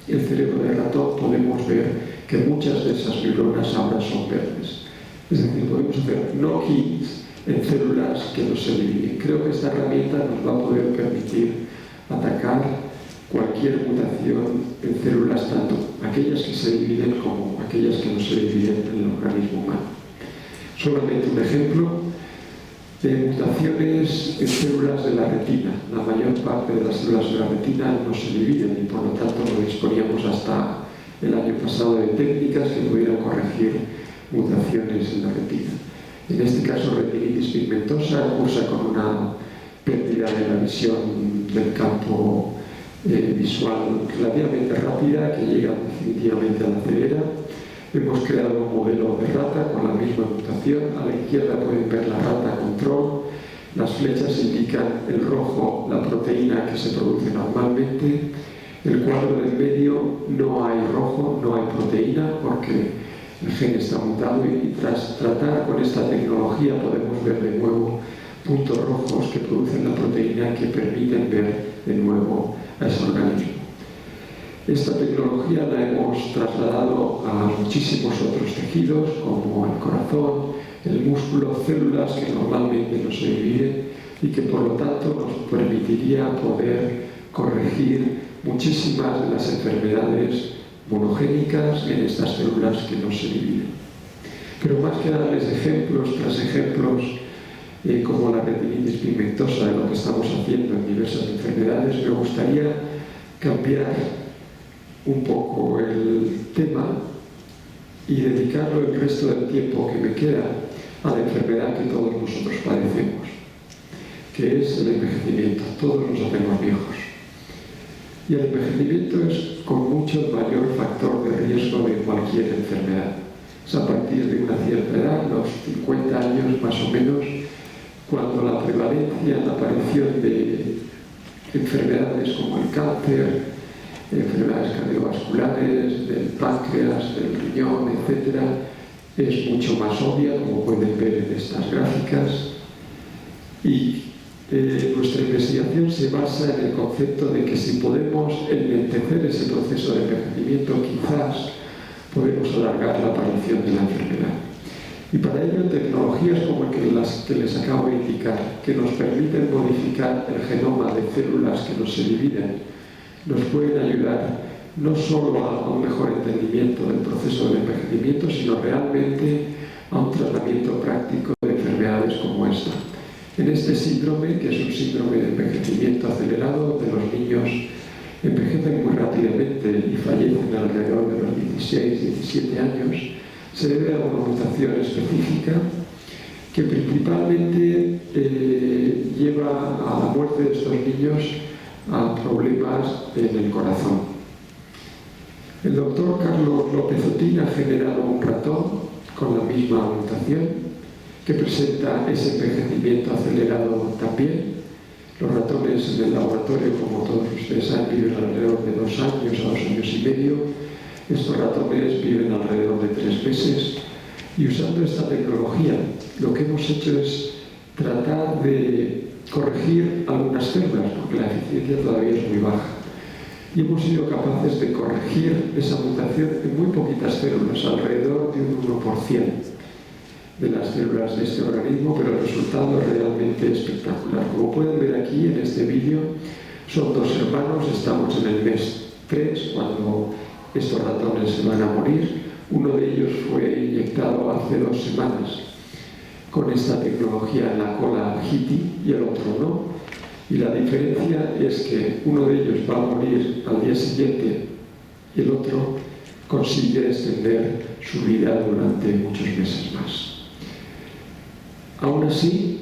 el cerebro de ratón podemos ver que muchas de esas neuronas ahora son verdes. Es decir, podemos hacer knock-ins en células que no se dividen. Creo que esta herramienta nos va a poder permitir atacar cualquier mutación en células, tanto aquellas que se dividen como aquellas que no se dividen en el organismo humano. Solamente un ejemplo de mutaciones en células de la retina. La mayor parte de las células de la retina no se dividen y por lo tanto no disponíamos hasta el año pasado de técnicas que pudieran corregir mutaciones en la retina. En este caso, retinitis pigmentosa cursa con una pérdida de la visión del campo visual relativamente rápida que llega definitivamente a la ceguera. Hemos creado un modelo de rata con la misma mutación. A la izquierda pueden ver la rata control. Las flechas indican el rojo, la proteína que se produce normalmente. El cuadro del medio no hay rojo, no hay proteína, porque el gen está mutado y tras tratar con esta tecnología podemos ver de nuevo puntos rojos que producen la proteína que permiten ver de nuevo a ese organismo. Esta tecnología la hemos trasladado a muchísimos otros tejidos, como el corazón, el músculo, células que normalmente no se dividen y que por lo tanto nos permitiría poder corregir muchísimas de las enfermedades monogénicas en estas células que no se dividen. Pero más que darles ejemplos tras ejemplos, como la retinitis pigmentosa de lo que estamos haciendo en diversas enfermedades, me gustaría cambiar un poco el tema y dedicarlo el resto del tiempo que me queda a la enfermedad que todos nosotros padecemos, que es el envejecimiento. Todos nos hacemos viejos. Y el envejecimiento es con mucho mayor factor de riesgo de cualquier enfermedad. Es a partir de una cierta edad, los 50 años más o menos, cuando la prevalencia, la aparición de enfermedades como el cáncer, enfermedades cardiovasculares, del páncreas, del riñón, etc., es mucho más obvia, como pueden ver en estas gráficas. Y nuestra investigación se basa en el concepto de que si podemos enlentecer ese proceso de envejecimiento, quizás podemos alargar la aparición de la enfermedad. Y para ello, tecnologías como las que les acabo de indicar, que nos permiten modificar el genoma de células que no se dividen, nos pueden ayudar no solo a un mejor entendimiento del proceso del envejecimiento, sino realmente a un tratamiento práctico de enfermedades como esta. En este síndrome, que es un síndrome de envejecimiento acelerado, donde los niños envejecen muy rápidamente y fallecen alrededor de los 16, 17 años, se debe a una mutación específica que principalmente lleva a la muerte de estos niños a problemas en el corazón. El doctor Carlos López Otín ha generado un ratón con la misma mutación que presenta ese envejecimiento acelerado también. Los ratones en el laboratorio, como todos ustedes saben, viven alrededor de 2 años a 2 años y medio. Estos ratones viven alrededor de 3 meses. Y usando esta tecnología, lo que hemos hecho es tratar de corregir algunas células, porque la eficiencia todavía es muy baja. Y hemos sido capaces de corregir esa mutación en muy poquitas células, alrededor de un 1% de las células de este organismo, pero el resultado es realmente espectacular. Como pueden ver aquí en este vídeo, son 2 hermanos, estamos en el mes 3, cuando estos ratones se van a morir. Uno de ellos fue inyectado hace 2 semanas con esta tecnología en la cola HITI y el otro no. Y la diferencia es que uno de ellos va a morir al día siguiente y el otro consigue extender su vida durante muchos meses más. Aún así,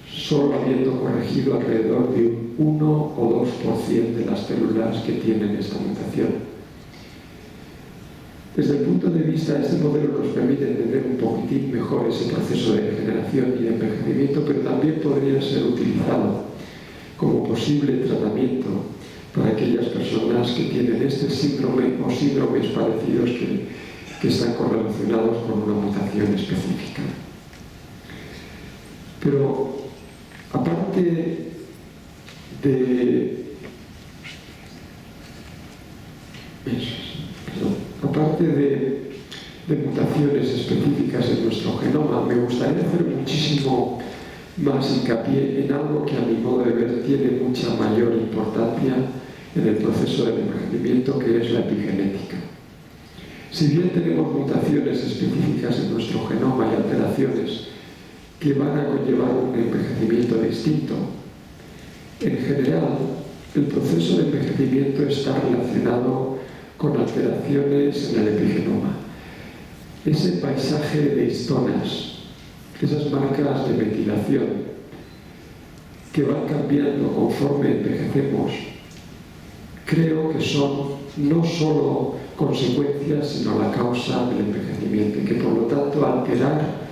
solo habiendo corregido alrededor de un 1 o 2% de las células que tienen esta mutación. Desde el punto de vista, este modelo nos permite entender un poquitín mejor ese proceso de degeneración y de envejecimiento, pero también podría ser utilizado como posible tratamiento para aquellas personas que tienen este síndrome o síndromes parecidos que están correlacionados con una mutación específica. Pero aparte de mutaciones específicas en nuestro genoma, me gustaría hacer muchísimo más hincapié en algo que a mi modo de ver tiene mucha mayor importancia en el proceso del envejecimiento, que es la epigenética. Si bien tenemos mutaciones específicas en nuestro genoma y alteraciones que van a conllevar un envejecimiento distinto, en general el proceso de envejecimiento está relacionado con alteraciones en el epigenoma. Ese paisaje de histonas, esas marcas de metilación que van cambiando conforme envejecemos, creo que son no solo consecuencias, sino la causa del envejecimiento, y que por lo tanto alterar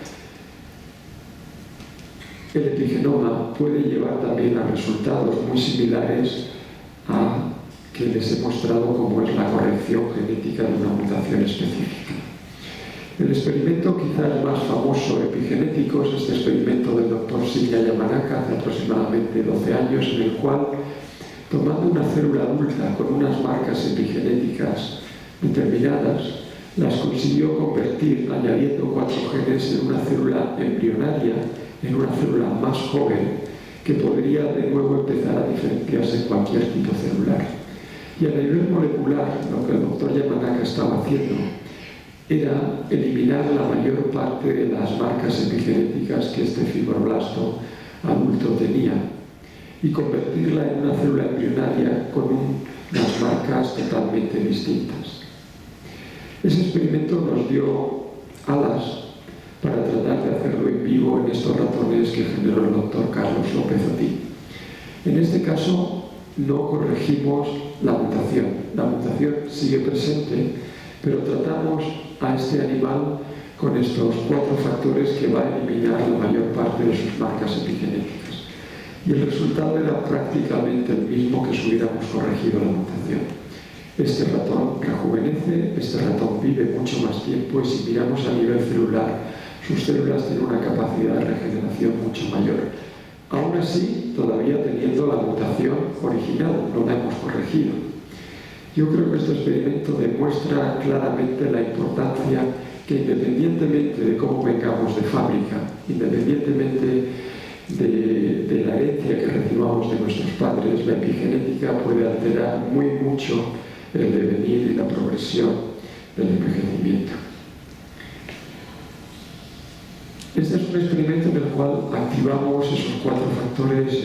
el epigenoma puede llevar también a resultados muy similares a que les he mostrado, como es la corrección genética de una mutación específica. El experimento quizás más famoso epigenético es este experimento del doctor Shinya Yamanaka hace aproximadamente 12 años, en el cual, tomando una célula adulta con unas marcas epigenéticas determinadas, las consiguió convertir, añadiendo 4 genes, en una célula embrionaria, en una célula más joven, que podría de nuevo empezar a diferenciarse en cualquier tipo celular. Y a nivel molecular, lo que el doctor Yamanaka estaba haciendo era eliminar la mayor parte de las marcas epigenéticas que este fibroblasto adulto tenía y convertirla en una célula embrionaria con unas marcas totalmente distintas. Ese experimento nos dio alas para tratar de hacerlo en vivo en estos ratones que generó el doctor Carlos López Otín. En este caso no corregimos la mutación. La mutación sigue presente, pero tratamos a este animal con estos 4 factores que va a eliminar la mayor parte de sus marcas epigenéticas. Y el resultado era prácticamente el mismo que si hubiéramos corregido la mutación. Este ratón rejuvenece, este ratón vive mucho más tiempo y si miramos a nivel celular, sus células tienen una capacidad de regeneración mucho mayor. Aún así, todavía teniendo la mutación original, no la hemos corregido. Yo creo que este experimento demuestra claramente la importancia que, independientemente de cómo vengamos de fábrica, independientemente de la herencia que recibamos de nuestros padres, la epigenética puede alterar muy mucho el devenir y la progresión del envejecimiento. Este es un experimento en el cual activamos esos 4 factores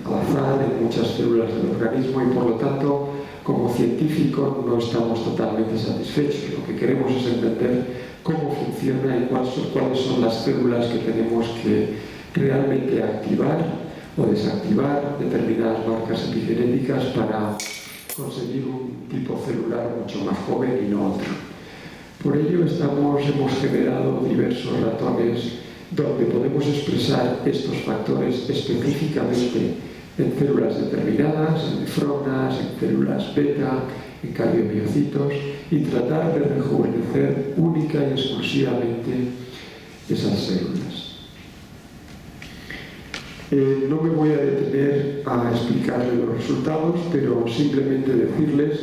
al azar en muchas células del organismo y, por lo tanto, como científicos no estamos totalmente satisfechos. Lo que queremos es entender cómo funciona y cuáles son las células que tenemos que realmente activar o desactivar determinadas marcas epigenéticas para conseguir un tipo celular mucho más joven y no otro. Por ello hemos generado diversos ratones donde podemos expresar estos factores específicamente en células determinadas, en nefronas, en células beta, en cardiomiocitos, y tratar de rejuvenecer única y exclusivamente esas células. No me voy a detener a explicarles los resultados, pero simplemente decirles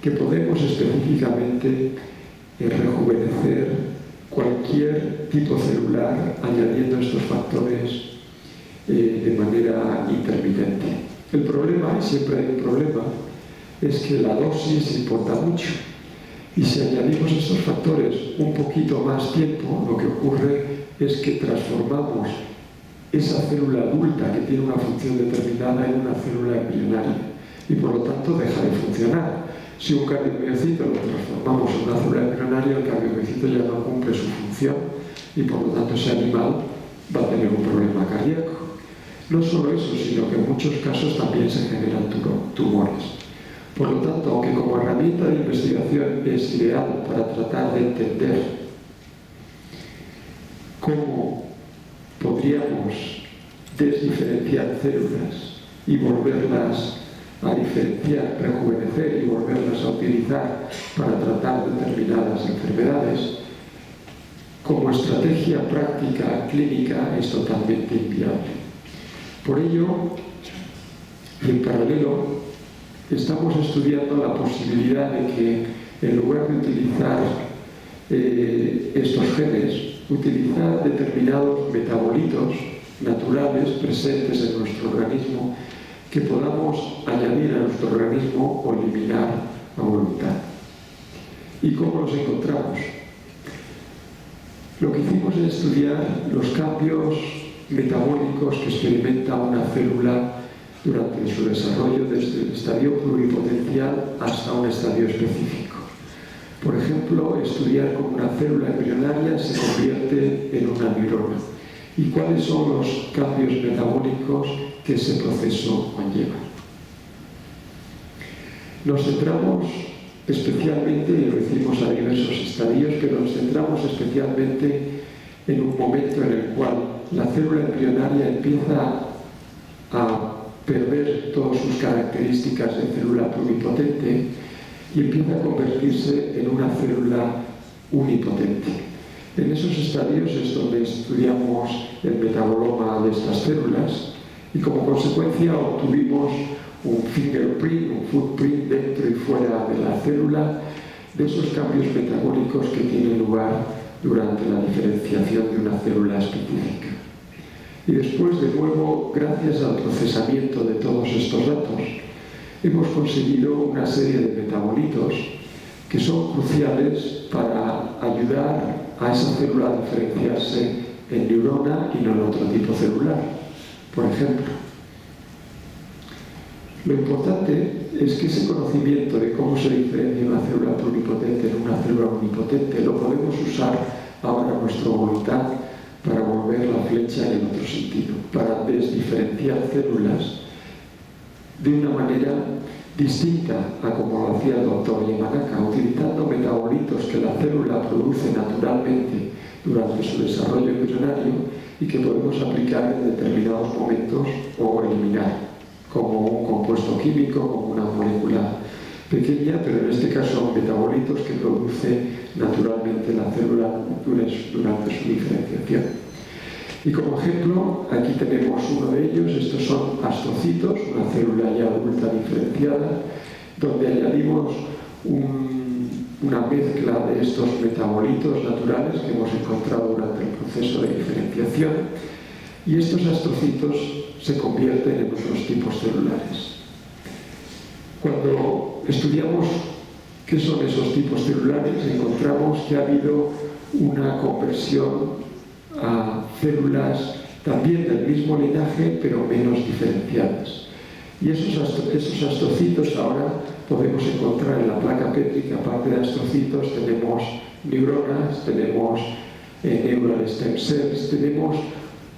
que podemos específicamente rejuvenecer cualquier tipo celular añadiendo estos factores de manera intermitente. El problema, y siempre hay un problema, es que la dosis importa mucho. Y si añadimos estos factores un poquito más tiempo, lo que ocurre es que transformamos esa célula adulta que tiene una función determinada en una célula embrionaria y por lo tanto deja de funcionar. Si un cardiomiocito lo transformamos en una célula embrionaria, el cardiomiocito ya no cumple su función y por lo tanto ese animal va a tener un problema cardíaco. No solo eso, sino que en muchos casos también se generan tumores. Por lo tanto, aunque como herramienta de investigación es ideal para tratar de entender cómo podríamos desdiferenciar células y volverlas a diferenciar, rejuvenecer y volverlas a utilizar para tratar determinadas enfermedades, como estrategia práctica clínica es totalmente inviable. Por ello, y en paralelo, estamos estudiando la posibilidad de que, en lugar de utilizar estos genes, utilizar determinados metabolitos naturales presentes en nuestro organismo que podamos añadir a nuestro organismo o eliminar a voluntad. ¿Y cómo los encontramos? Lo que hicimos es estudiar los cambios metabólicos que experimenta una célula durante su desarrollo desde el estadio pluripotencial hasta un estadio específico. Por ejemplo, estudiar cómo una célula embrionaria se convierte en una neurona y cuáles son los cambios metabólicos que ese proceso conlleva. Nos centramos especialmente, y lo hicimos a diversos estadios, pero nos centramos especialmente en un momento en el cual la célula embrionaria empieza a perder todas sus características de célula pluripotente y empieza a convertirse en una célula unipotente. En esos estadios es donde estudiamos el metaboloma de estas células y como consecuencia obtuvimos un fingerprint, un footprint dentro y fuera de la célula de esos cambios metabólicos que tienen lugar durante la diferenciación de una célula específica. Y después, de nuevo, gracias al procesamiento de todos estos datos, hemos conseguido una serie de metabolitos que son cruciales para ayudar a esa célula a diferenciarse en neurona y no en otro tipo celular. Por ejemplo, lo importante es que ese conocimiento de cómo se diferencia una célula pluripotente en una célula omnipotente lo podemos usar ahora a nuestra voluntad para volver la flecha en otro sentido, para desdiferenciar células de una manera distinta a como lo hacía el doctor Yamanaka, utilizando metabolitos que la célula produce naturalmente durante su desarrollo embrionario y que podemos aplicar en determinados momentos o eliminar, como un compuesto químico, como una molécula pequeña, pero en este caso son metabolitos que produce naturalmente la célula durante su diferenciación. Y como ejemplo, aquí tenemos uno de ellos. Estos son astrocitos, una célula ya adulta diferenciada, donde añadimos una mezcla de estos metabolitos naturales que hemos encontrado durante el proceso de diferenciación, y estos astrocitos se convierten en otros tipos celulares. Cuando estudiamos qué son esos tipos celulares, encontramos que ha habido una conversión a células también del mismo linaje, pero menos diferenciadas. Y esos astrocitos ahora podemos encontrar en la placa Petri, que aparte de astrocitos tenemos neuronas, tenemos neural stem cells, tenemos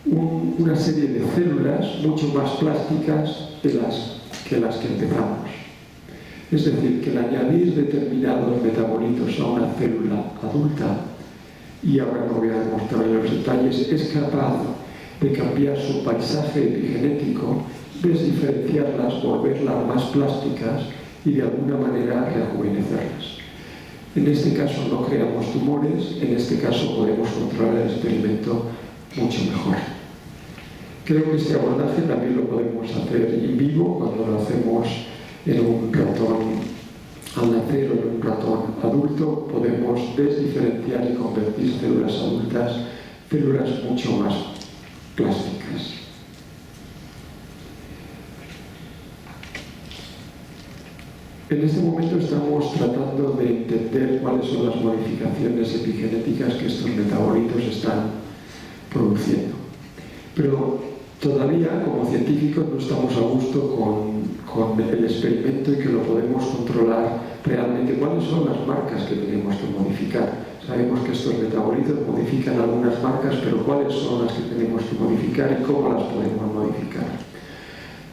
una serie de células mucho más plásticas que las que empezamos. Es decir, que el añadir determinados metabolitos a una célula adulta, y ahora no voy a demostrar en los detalles, es capaz de cambiar su paisaje epigenético, desdiferenciarlas, volverlas más plásticas y de alguna manera rejuvenecerlas. En este caso no creamos tumores, en este caso podemos controlar el experimento mucho mejor. Creo que este abordaje también lo podemos hacer en vivo cuando lo hacemos en un ratón al nacer o en un ratón adulto. Podemos desdiferenciar y convertir células adultas en células mucho más plásticas. En este momento estamos tratando de entender cuáles son las modificaciones epigenéticas que estos metabolitos están produciendo. Pero todavía, como científicos, no estamos a gusto con el experimento y que lo podemos controlar realmente. ¿Cuáles son las marcas que tenemos que modificar? Sabemos que estos metabolitos modifican algunas marcas, pero ¿cuáles son las que tenemos que modificar y cómo las podemos modificar?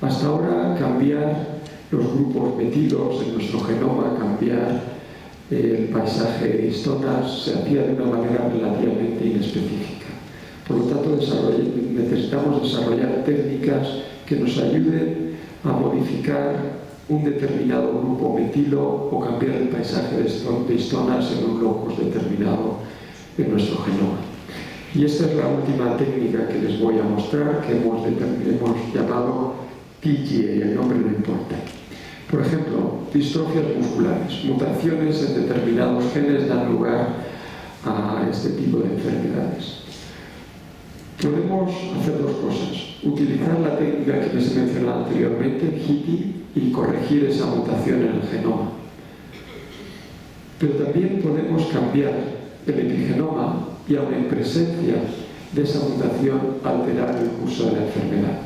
Hasta ahora, cambiar los grupos metilos en nuestro genoma, cambiar el paisaje de histonas, se hacía de una manera relativamente inespecífica. Por lo tanto, necesitamos desarrollar técnicas que nos ayuden a modificar un determinado grupo metilo o cambiar el paisaje de histonas en un locus determinado de nuestro genoma. Y esta es la última técnica que les voy a mostrar, que hemos llamado TGA, el nombre no importa. Por ejemplo, distrofias musculares, mutaciones en determinados genes dan lugar a este tipo de enfermedades. Podemos hacer dos cosas: utilizar la técnica que les he mencionado anteriormente, HITI, y corregir esa mutación en el genoma. Pero también podemos cambiar el epigenoma y, aun en presencia de esa mutación, alterar el curso de la enfermedad.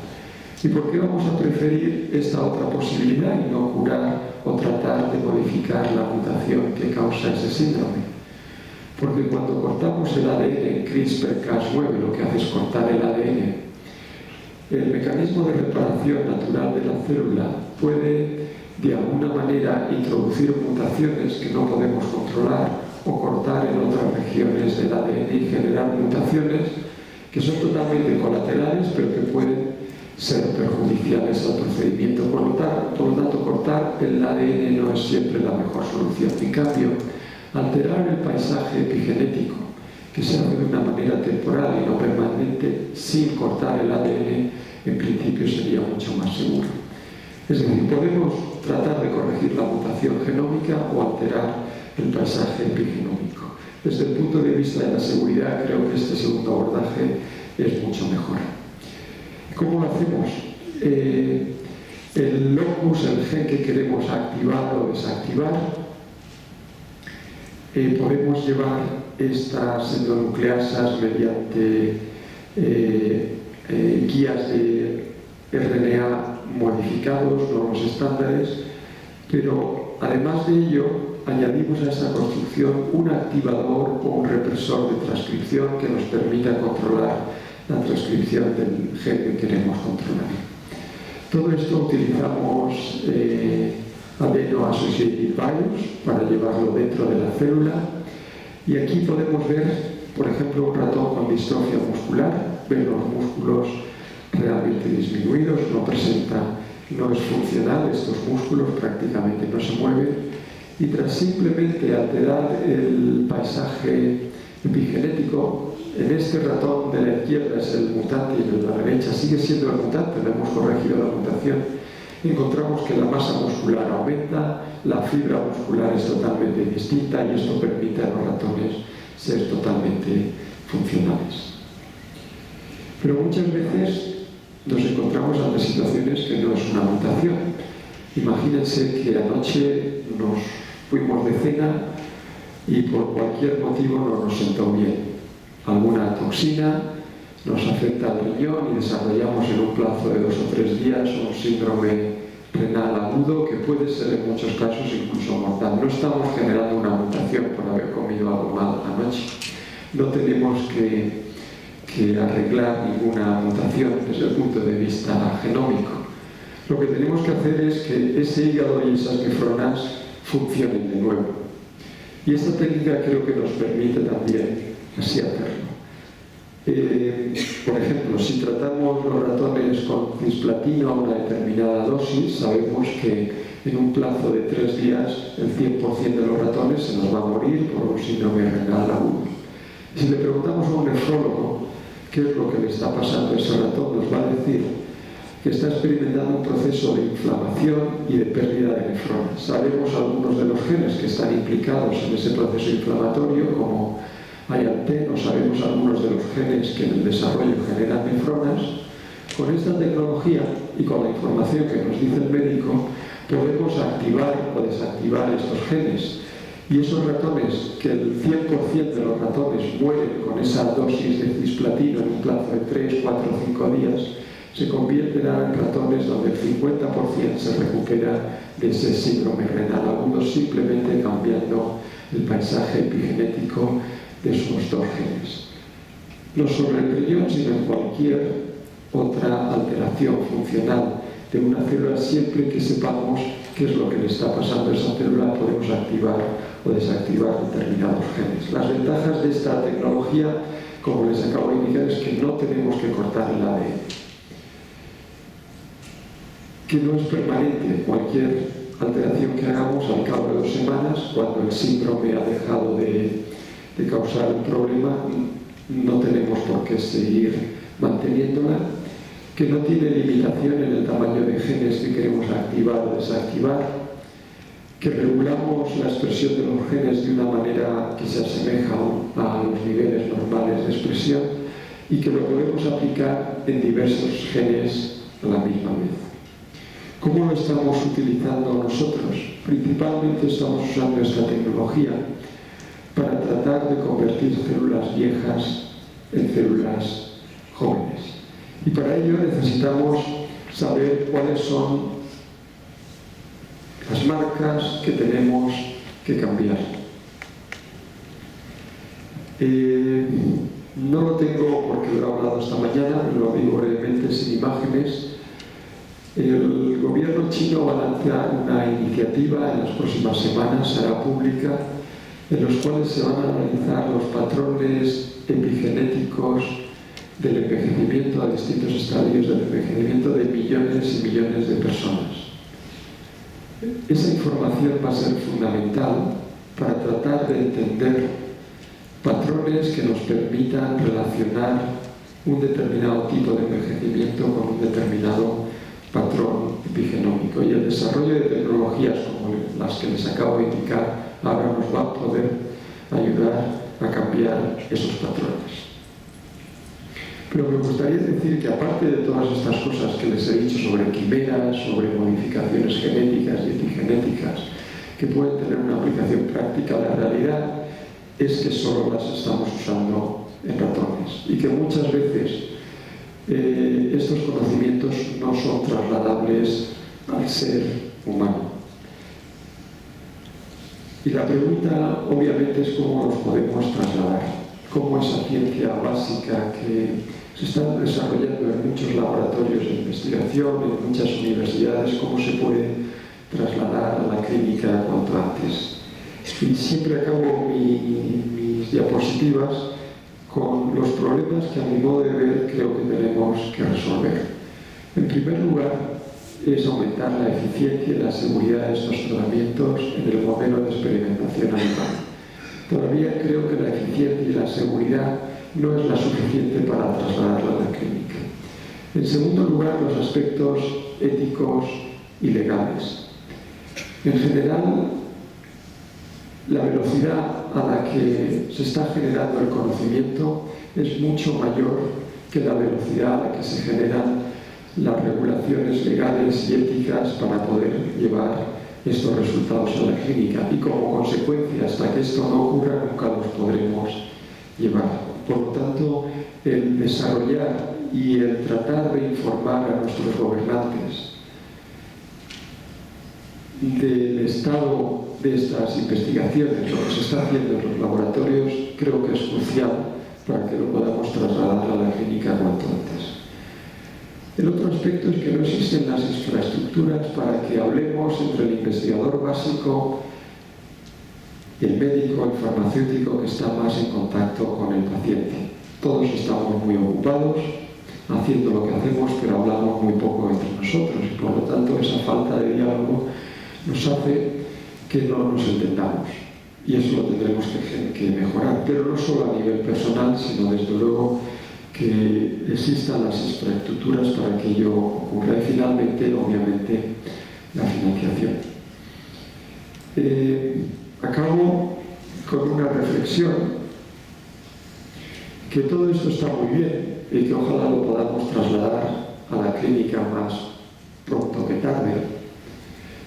¿Y por qué vamos a preferir esta otra posibilidad y no curar o tratar de modificar la mutación que causa ese síndrome? Porque cuando cortamos el ADN, CRISPR-Cas9 lo que hace es cortar el ADN. El mecanismo de reparación natural de la célula puede, de alguna manera, introducir mutaciones que no podemos controlar o cortar en otras regiones del ADN y generar mutaciones que son totalmente colaterales, pero que pueden ser perjudiciales al procedimiento. Por lo tanto, cortar el ADN no es siempre la mejor solución. En cambio, alterar el paisaje epigenético que se hace de una manera temporal y no permanente, sin cortar el ADN, en principio sería mucho más seguro. Es decir, podemos tratar de corregir la mutación genómica o alterar el paisaje epigenómico. Desde el punto de vista de la seguridad, creo que este segundo abordaje es mucho mejor. ¿Cómo lo hacemos? El locus, el gen que queremos activar o desactivar, podemos llevar estas endonucleasas mediante guías de RNA modificados, no los estándares, pero además de ello añadimos a esa construcción un activador o un represor de transcripción que nos permita controlar la transcripción del gen que queremos controlar. Todo esto utilizamos adeno-associated virus para llevarlo dentro de la célula, y aquí podemos ver, por ejemplo, un ratón con distrofia muscular, ver los músculos realmente disminuidos, no es funcional, estos músculos prácticamente no se mueven, y tras simplemente alterar el paisaje epigenético, en este ratón de la izquierda es el mutante y el de la derecha sigue siendo el mutante, le hemos corregido la mutación, encontramos que la masa muscular aumenta, la fibra muscular es totalmente distinta y esto permite a los ratones ser totalmente funcionales. Pero muchas veces nos encontramos ante situaciones que no es una mutación. Imagínense que anoche nos fuimos de cena y por cualquier motivo no nos sentó bien. Alguna toxina nos afecta al riñón y desarrollamos en un plazo de 2 o 3 días un síndrome renal agudo que puede ser en muchos casos incluso mortal. No estamos generando una mutación por haber comido algo mal anoche. No tenemos que arreglar ninguna mutación desde el punto de vista genómico. Lo que tenemos que hacer es que ese hígado y esas nefronas funcionen de nuevo. Y esta técnica creo que nos permite también así hacerlo. Por ejemplo, si tratamos los ratones con cisplatino a una determinada dosis, sabemos que en un plazo de 3 días el 100% de los ratones se nos va a morir por un síndrome renal agudo. Si le preguntamos a un nefrólogo qué es lo que le está pasando a ese ratón, nos va a decir que está experimentando un proceso de inflamación y de pérdida de nefronas. Sabemos algunos de los genes que están implicados en ese proceso inflamatorio, como IL-10, o sabemos algunos de los genes que en el desarrollo generan nefronas. Con esta tecnología y con la información que nos dice el médico, podemos activar o desactivar estos genes. Y esos ratones, que el 100% de los ratones mueren con esa dosis de cisplatino en un plazo de 3, 4 o 5 días, se convierten en ratones donde el 50% se recupera de ese síndrome renal agudo simplemente cambiando el paisaje epigenético de esos 2 genes. No solo en el riñón, sino en cualquier otra alteración funcional de una célula, siempre que sepamos qué es lo que le está pasando a esa célula, podemos activar o desactivar determinados genes. Las ventajas de esta tecnología, como les acabo de indicar, es que no tenemos que cortar el ADN, que no es permanente. Cualquier alteración que hagamos al cabo de 2 semanas, cuando el síndrome ha dejado de causar un problema, no tenemos por qué seguir manteniéndola, que no tiene limitación en el tamaño de genes que queremos activar o desactivar, que regulamos la expresión de los genes de una manera que se asemeja a los niveles normales de expresión y que lo podemos aplicar en diversos genes a la misma vez. ¿Cómo lo estamos utilizando nosotros? Principalmente estamos usando esta tecnología para tratar de convertir células viejas en células jóvenes. Y para ello necesitamos saber cuáles son las marcas que tenemos que cambiar. No lo tengo porque lo he hablado esta mañana, lo digo brevemente sin imágenes. El gobierno chino va a lanzar una iniciativa en las próximas semanas, será pública, en los cuales se van a analizar los patrones epigenéticos del envejecimiento a distintos estadios del envejecimiento de millones y millones de personas. Esa información va a ser fundamental para tratar de entender patrones que nos permitan relacionar un determinado tipo de envejecimiento con un determinado patrón epigenómico. Y el desarrollo de tecnologías como las que les acabo de indicar ahora nos va a poder ayudar a cambiar esos patrones. Pero me gustaría decir que aparte de todas estas cosas que les he dicho sobre quimeras, sobre modificaciones genéticas y epigenéticas que pueden tener una aplicación práctica, la realidad es que solo las estamos usando en ratones y que muchas veces estos conocimientos no son trasladables al ser humano. Y la pregunta obviamente es cómo los podemos trasladar, cómo esa ciencia básica que se está desarrollando en muchos laboratorios de investigación, en muchas universidades, cómo se puede trasladar a la clínica cuanto antes. Y siempre acabo mis diapositivas con los problemas que a mi modo de ver creo que tenemos que resolver. En primer lugar, es aumentar la eficiencia y la seguridad de estos tratamientos en el modelo de experimentación animal. Todavía creo que la eficiencia y la seguridad no es la suficiente para trasladarla a la clínica. En segundo lugar, los aspectos éticos y legales. En general, la velocidad a la que se está generando el conocimiento es mucho mayor que la velocidad a la que se generan las regulaciones legales y éticas para poder llevar estos resultados a la clínica. Y como consecuencia, hasta que esto no ocurra, nunca los podremos llevar. Por lo tanto, el desarrollar y el tratar de informar a nuestros gobernantes del estado de estas investigaciones, lo que se está haciendo en los laboratorios, creo que es crucial para que lo podamos trasladar a la clínica cuanto antes. El otro aspecto es que no existen las infraestructuras para que hablemos entre el investigador básico, el médico, el farmacéutico que está más en contacto con el paciente. Todos estamos muy ocupados haciendo lo que hacemos, pero hablamos muy poco entre nosotros y por lo tanto esa falta de diálogo nos hace que no nos entendamos. Y eso lo tendremos que mejorar, pero no solo a nivel personal, sino desde luego que existan las infraestructuras para que ello ocurra. Y finalmente, obviamente, la financiación. Acabo con una reflexión, que todo esto está muy bien y que ojalá lo podamos trasladar a la clínica más pronto que tarde,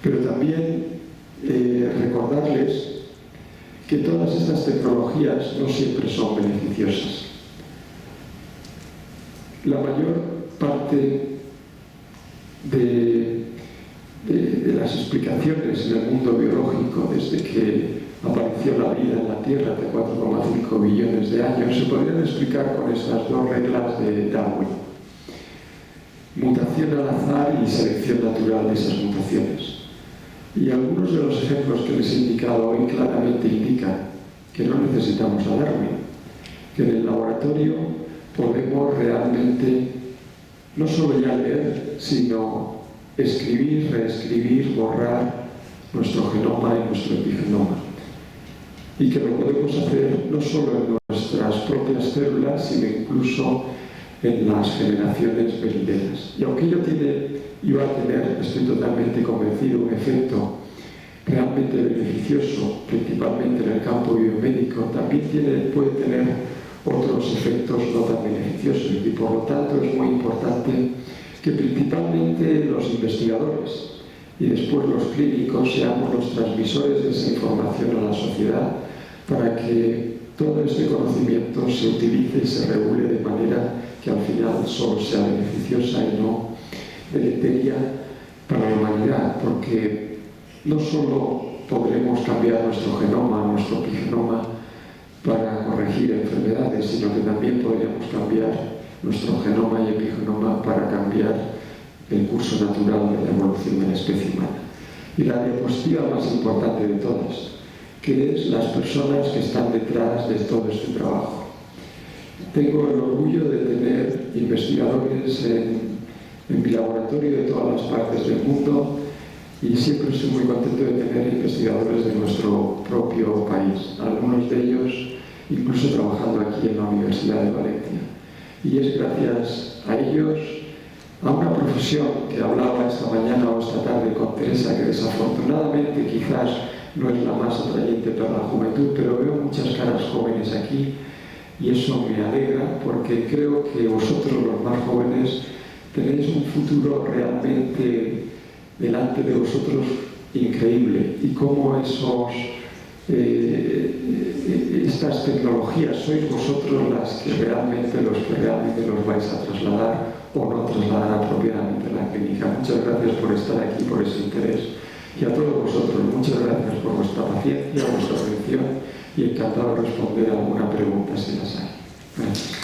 pero también recordarles que todas estas tecnologías no siempre son beneficiosas. La mayor parte de las explicaciones en el mundo biológico desde que apareció la vida en la Tierra hace 4,5 billones de años se podrían explicar con estas dos reglas de Darwin: mutación al azar y selección natural de esas mutaciones. Y algunos de los ejemplos que les he indicado hoy claramente indican que no necesitamos a Darwin, que en el laboratorio podemos realmente no solo ya leer, sino escribir, reescribir, borrar nuestro genoma y nuestro epigenoma. Y que lo podemos hacer no solo en nuestras propias células, sino incluso en las generaciones venideras. Y aunque ello iba a tener, estoy totalmente convencido, un efecto realmente beneficioso, principalmente en el campo biomédico, también puede tener otros efectos no tan beneficiosos y por lo tanto es muy importante que principalmente los investigadores y después los clínicos seamos los transmisores de esa información a la sociedad para que todo este conocimiento se utilice y se regule de manera que al final solo sea beneficiosa y no deleteria para la humanidad, porque no solo podremos cambiar nuestro genoma, nuestro epigenoma para corregir enfermedades, sino que también podríamos cambiar nuestro genoma y epigenoma para cambiar el curso natural de la evolución de la especie humana. Y la diapositiva más importante de todas, que es las personas que están detrás de todo este trabajo. Tengo el orgullo de tener investigadores en mi laboratorio de todas las partes del mundo y siempre estoy muy contento de tener investigadores de nuestro propio país. Algunos de ellos incluso trabajando aquí en la Universidad de Valencia. Y es gracias a ellos, a una profesión que hablaba esta mañana o esta tarde con Teresa, que desafortunadamente quizás no es la más atrayente para la juventud, pero veo muchas caras jóvenes aquí y eso me alegra porque creo que vosotros, los más jóvenes, tenéis un futuro realmente delante de vosotros increíble, y cómo estas tecnologías sois vosotros los que realmente los vais a trasladar o no trasladar apropiadamente a la clínica. Muchas gracias por estar aquí, por ese interés, y a todos vosotros, muchas gracias por vuestra paciencia, vuestra atención, y encantado de responder a alguna pregunta si las hay. Gracias.